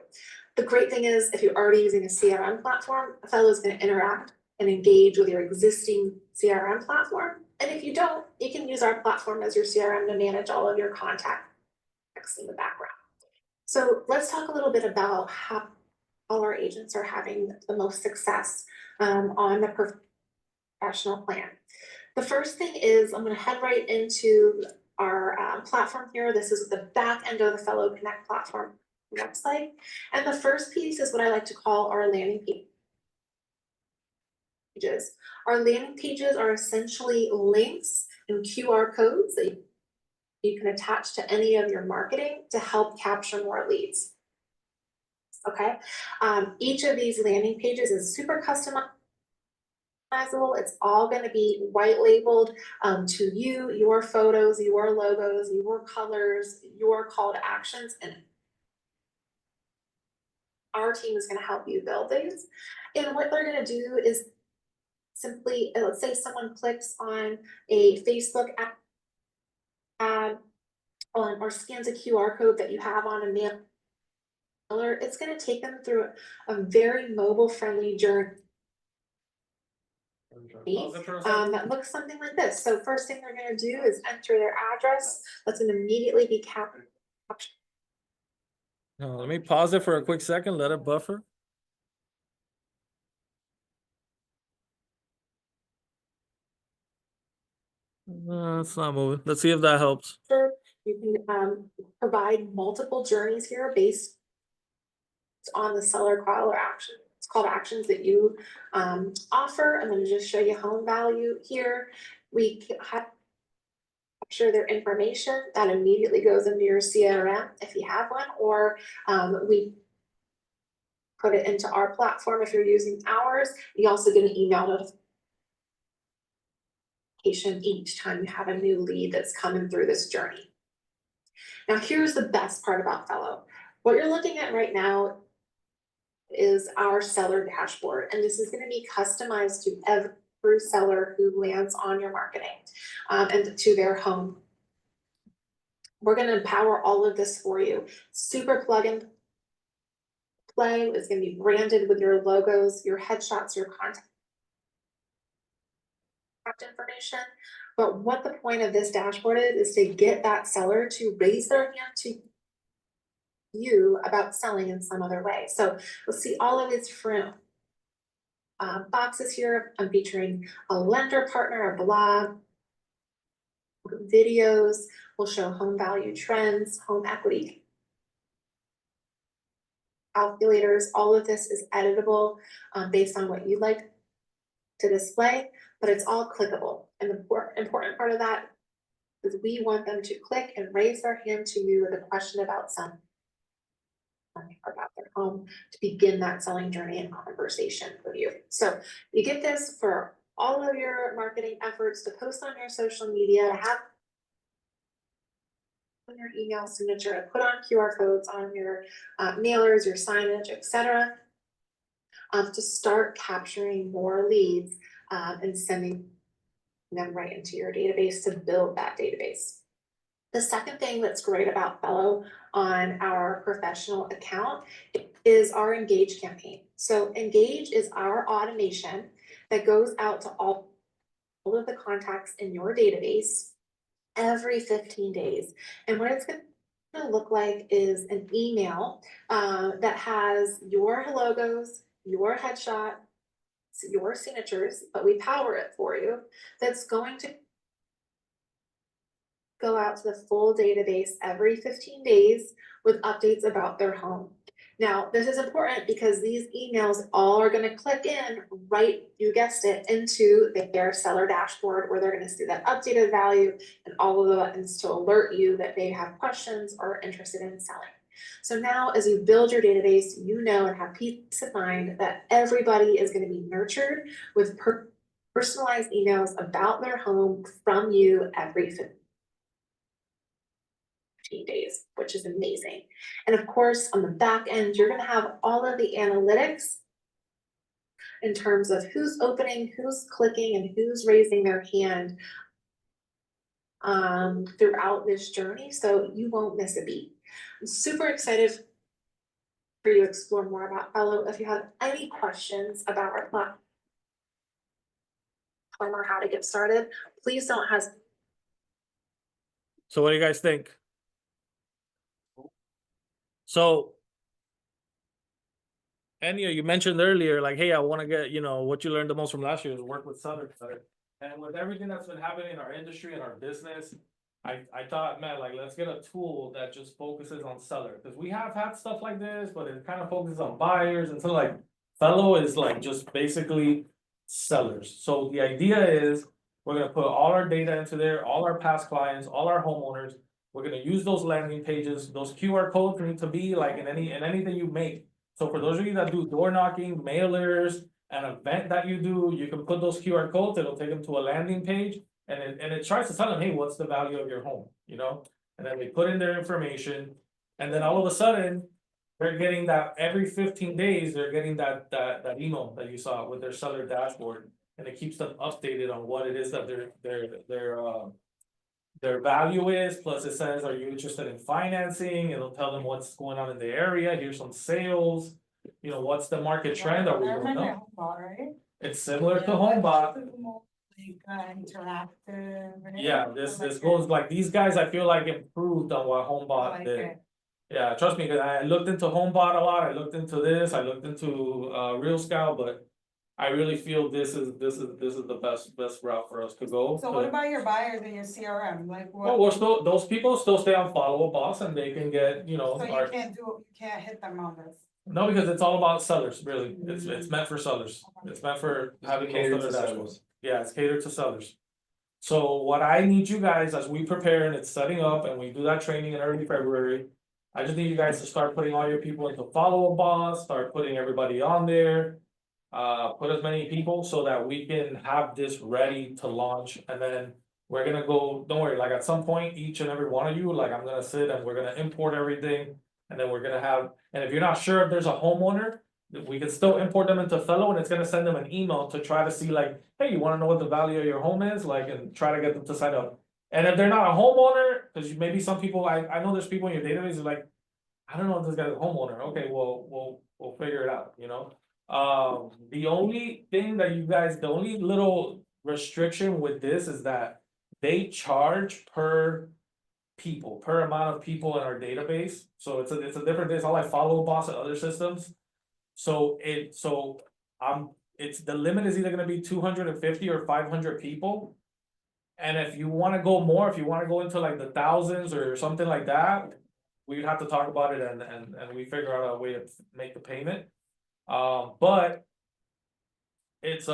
The great thing is, if you're already using a CRM platform, Fellow is going to interact and engage with your existing CRM platform. And if you don't, you can use our platform as your CRM to manage all of your contacts in the background. So let's talk a little bit about how all our agents are having the most success on the professional plan. The first thing is, I'm going to head right into our platform here. This is the back end of the Fellow Connect platform website. And the first piece is what I like to call our landing page. Our landing pages are essentially links and QR codes that you can attach to any of your marketing to help capture more leads. Okay, each of these landing pages is super customizable. It's all going to be white labeled to you, your photos, your logos, your colors, your call to actions, and our team is going to help you build these. And what they're going to do is simply, let's say someone clicks on a Facebook ad or scans a QR code that you have on a mailer, it's going to take them through a very mobile friendly journey that looks something like this. So first thing they're going to do is enter their address. That's going to immediately be captured. Let me pause it for a quick second, let it buffer. It's not moving. Let's see if that helps. You can provide multiple journeys here based on the seller call or action. It's called actions that you offer. I'm going to just show you home value here. We capture their information that immediately goes into your CRM if you have one, or we put it into our platform if you're using ours. You also get an email notification each time you have a new lead that's coming through this journey. Now, here's the best part about Fellow. What you're looking at right now is our seller dashboard, and this is going to be customized to every seller who lands on your marketing and to their home We're gonna empower all of this for you. Super plug and play. It's gonna be branded with your logos, your headshots, your contact information. But what the point of this dashboard is to get that seller to raise their hand to you about selling in some other way. So you'll see all of its different boxes here. I'm featuring a lender partner, a blog, videos. Will show home value trends, home equity calculators. All of this is editable based on what you'd like to display, but it's all clickable. And the important part of that is we want them to click and raise their hand to you with a question about something about their home to begin that selling journey and conversation with you. So you get this for all of your marketing efforts, to post on your social media, to have on your email signature, to put on QR codes on your mailers, your signage, etc. To start capturing more leads and sending them right into your database to build that database. The second thing that's great about Fellow on our professional account is our Engage campaign. So Engage is our automation that goes out to all of the contacts in your database every 15 days. And what it's going to look like is an email that has your logos, your headshot, your signatures, but we power it for you. That's going to go out to the full database every 15 days with updates about their home. Now, this is important because these emails all are going to click in right, you guessed it, into their seller dashboard where they're going to see that updated value and all of the buttons to alert you that they have questions or are interested in selling. So now as you build your database, you know and have peace of mind that everybody is going to be nurtured with personalized emails about their home from you every 15 days, which is amazing. And of course, on the back end, you're going to have all of the analytics in terms of who's opening, who's clicking, and who's raising their hand throughout this journey, so you won't miss a beat. I'm super excited for you to explore more about Fellow. If you have any questions about our platform or how to get started, please don't hesitate. So what do you guys think? So, Enya, you mentioned earlier, like, hey, I want to get, what you learned the most from last year is work with sellers. And with everything that's been happening in our industry and our business, I thought, man, like, let's get a tool that just focuses on seller. Because we have had stuff like this, but it kind of focuses on buyers. And so, like, Fellow is like just basically sellers. So the idea is we're going to put all our data into there, all our past clients, all our homeowners. We're going to use those landing pages. Those QR codes need to be like in anything you make. So for those of you that do door knocking, mailers, an event that you do, you can put those QR codes, it'll take them to a landing page. And it tries to tell them, hey, what's the value of your home, And then they put in their information. And then all of a sudden, they're getting that every 15 days, they're getting that email that you saw with their seller dashboard. And it keeps them updated on what it is that their value is, plus it says, are you interested in financing? It'll tell them what's going on in the area, here's some sales, what's the market trend, are we going up? It's similar to HomeBot. Yeah, this goes like, these guys, I feel like improved on what HomeBot did. Yeah, trust me, because I looked into HomeBot a lot, I looked into this, I looked into Real Scout, but I really feel this is the best route for us to go. So what about your buyers and your CRM, like what? Oh, we're still, those people still stay on Follow Up Boss and they can get, So you can't hit them on this. No, because it's all about sellers, really. It's meant for sellers. It's meant for having Catered those to other sellers. dashboards. Yeah, it's catered to sellers. So what I need you guys, as we prepare and it's setting up and we do that training in early February. I just need you guys to start putting all your people into Follow Up Boss, start putting everybody on there. Put as many people so that we can have this ready to launch, and then we're gonna go, don't worry, like at some point, each and every one of you, like I'm gonna sit and we're gonna import everything. And then we're gonna have, and if you're not sure if there's a homeowner, we can still import them into Fellow, and it's gonna send them an email to try to see like, hey, you wanna know what the value of your home is, like, and try to get them to sign up. And if they're not a homeowner, cause maybe some people, I know there's people in your database who are like, I don't know if this guy's a homeowner, okay, well, we'll figure it out, you know? The only thing that you guys, the only little restriction with this is that they charge per people, per amount of people in our database, so it's a different, it's all like follow boss and other systems. So it's, the limit is either gonna be 250 or 500 people. And if you wanna go more, if you wanna go into like the thousands or something like that, we'd have to talk about it and we figure out a way to make the payment. But it's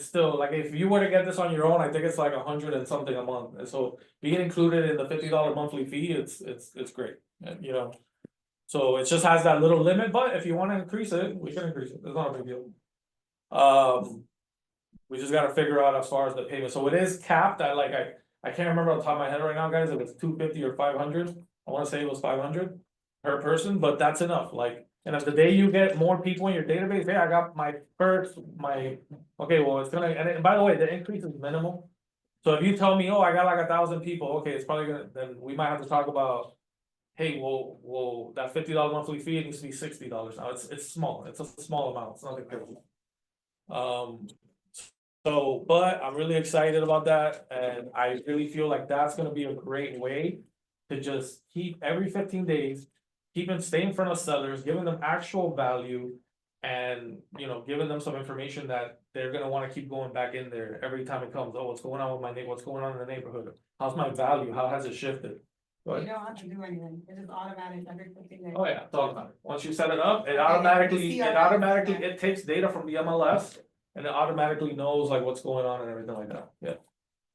still like, if you were to get this on your own, I think it's like 100 and something a month, and so being included in the $50 monthly fee, it's great, you know. So it just has that little limit, but if you wanna increase it, we can increase it, it's not a big deal. We just gotta figure out as far as the payment, so it is capped at like, I can't remember on the top of my head right now, guys, if it's 250 or 500, I wanna say it was 500 per person, but that's enough, like, and if the day you get more people in your database, hey, I got my first, okay, well, it's gonna, and by the way, the increase is minimal. So if you tell me, oh, I got like 1,000 people, okay, it's probably gonna, then we might have to talk about, hey, well, that $50 monthly fee, it needs to be $60 now, it's small, it's a small amount, it's nothing crazy. So, but I'm really excited about that, and I really feel like that's gonna be a great way to just keep every 15 days, keep them, stay in front of sellers, giving them actual value. And, you know, giving them some information that they're gonna wanna keep going back in there every time it comes, oh, what's going on with my neighbor, what's going on in the neighborhood? How's my value, how has it shifted? Go ahead. You don't have to do anything, it is automatic every 15 days. Oh, yeah, it's automatic. Once you set it up, Okay, CRM. it takes data from the MLS. And it automatically knows like what's going on and everything like that, yeah.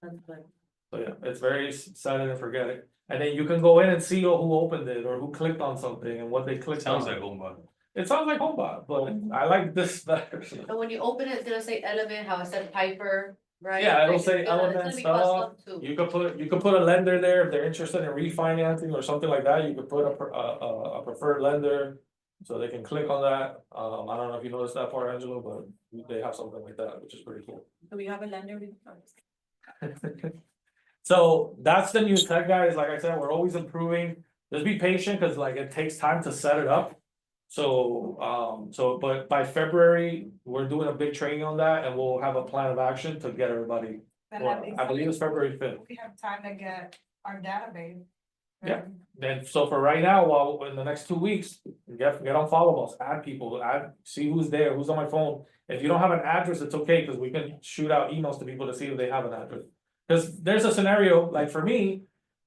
That's good. So yeah, it's very set it and forget it. And then you can go in and see who opened it or who clicked on something and what they clicked on. Sounds like HomeBot. It sounds like HomeBot, but I like this better. And when you open it, it's gonna say Element, how it said Piper, right? Yeah, it'll Like, say it's gonna Element be stuff. custom too. You could put a lender there if they're interested in refinancing or something like that. You could put a preferred lender. So they can click on that. I don't know if you noticed that part, Angelo, but they have something like that, which is pretty cool. Do we have a lender? So that's the new tech, guys. Like I said, we're always improving. Just be patient, cause like it takes time to set it up. So, but by February, we're doing a big training on that and we'll have a plan of action to get everybody. Well, I believe it's February 5th. We have time to get our database. Yeah. Then, so for right now, while in the next 2 weeks, get on follow us, add people, see who's there, who's on my phone. If you don't have an address, it's okay, cause we can shoot out emails to people to see if they have an address. Cause there's a scenario, like for me,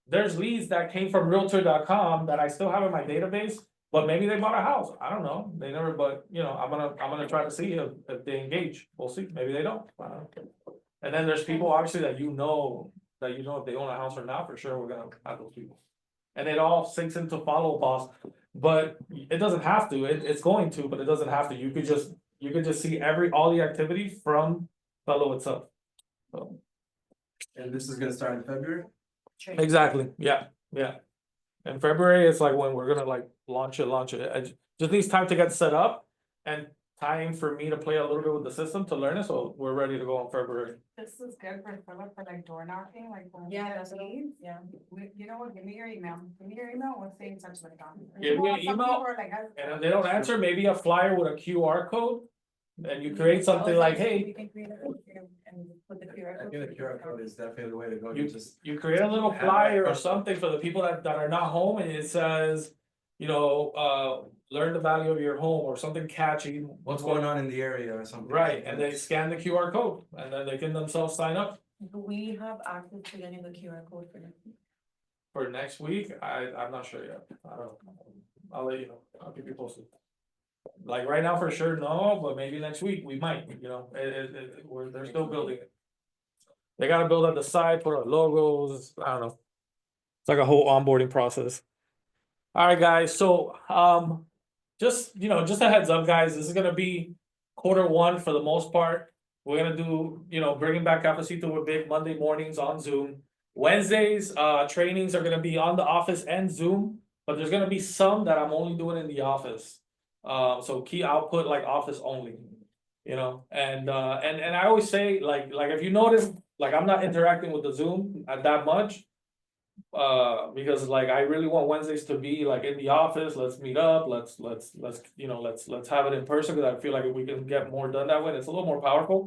there's leads that came from realtor.com that I still have in my database, but maybe they bought a house, I don't know, they never, but you know, I'm gonna try to see if they engage, we'll see, maybe they don't. I don't know. And then there's people obviously that you know if they own a house or not, for sure, we're gonna have those people. And it all sinks into follow boss, but it doesn't have to, it's going to, but it doesn't have to, you could just see all the activity from Fellow itself. So. And this is gonna start in February? Exactly, yeah. In February, it's like when we're gonna like launch it, just needs time to get set up. And time for me to play a little bit with the system to learn it, so we're ready to go in February. This is good for Philip for like door knocking, like. Yeah, that's what Yeah, you know what, give me your email, we'll stay in touch with them. Give me an email, and if they don't answer, maybe a flyer with a QR code. And you create something like, hey. We can create a and put the QR I code. think the QR code is definitely the way to go. You create a little flyer or something for the people that are not home, and it says, you know, learn the value of your home or something catchy. What's going on in the area or something. Right, and they scan the QR code and then they can themselves sign up. Do we have access to getting the QR code for next week? For next week, I'm not sure yet, I don't know, I'll let you know, I'll keep you posted. Like right now for sure, no, but maybe next week we might, you know, they're still building it. They gotta build up the site, put up logos, I don't know. It's like a whole onboarding process. Alright, guys, so, just a heads up, guys, this is gonna be Q1 for the most part. We're gonna do, bringing back Cafecito with Big Monday mornings on Zoom. Wednesdays, trainings are gonna be on the office and Zoom, but there's gonna be some that I'm only doing in the office. So key output like office only, and I always say, like if you notice, like, I'm not interacting with the Zoom at that much. Because like, I really want Wednesdays to be like in the office, let's meet up, let's, you know, let's have it in person, cause I feel like we can get more done that way, it's a little more powerful.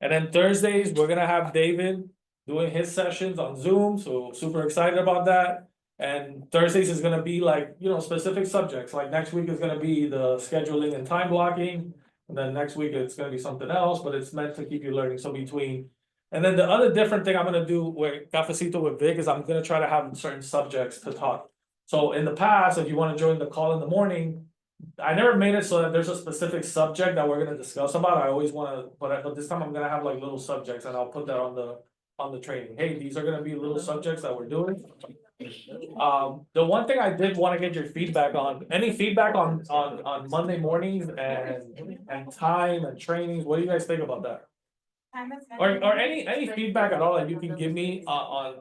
And then Thursdays, we're gonna have David doing his sessions on Zoom, so super excited about that. And Thursdays is gonna be like, you know, specific subjects, like next week is gonna be the scheduling and time blocking. And then next week it's gonna be something else, but it's meant to keep you learning, so between. And then the other different thing I'm gonna do with Cafecito with Vic is I'm gonna try to have certain subjects to talk. So in the past, if you wanna join the call in the morning, I never made it so that there's a specific subject that we're gonna discuss about, I always wanna, but this time I'm gonna have like little subjects and I'll put that on the training, hey, these are gonna be little subjects that we're doing. The one thing I did wanna get your feedback on, any feedback on Monday mornings and time and trainings, what do you guys think about that? Or any feedback at all that you can give me on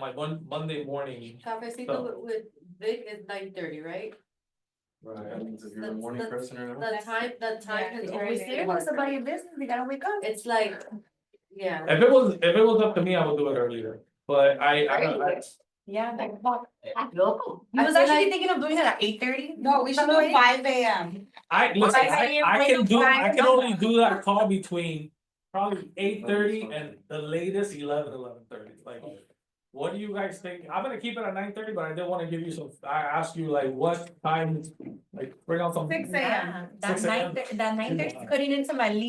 my Monday morning. Cafecito with Vic is 9:30, right? Right, I mean, if you're a morning The- person or not. The time is always there. What's about your business? We gotta wake up. It's like, yeah. If it was up to me, I would do it earlier, but I Yeah, like, Loco. he was I feel actually like- thinking of doing it at 8:30. No, we should do 5 a.m. listen, I- I can only do that call between probably 8:30 and the latest 11:30, like. What do you guys think? I'm gonna keep it at 9:30, but I did wanna give you some, I asked you like what time, like bring out some. 6 a.m. That 6 a.m. that 9:30 cutting into my leave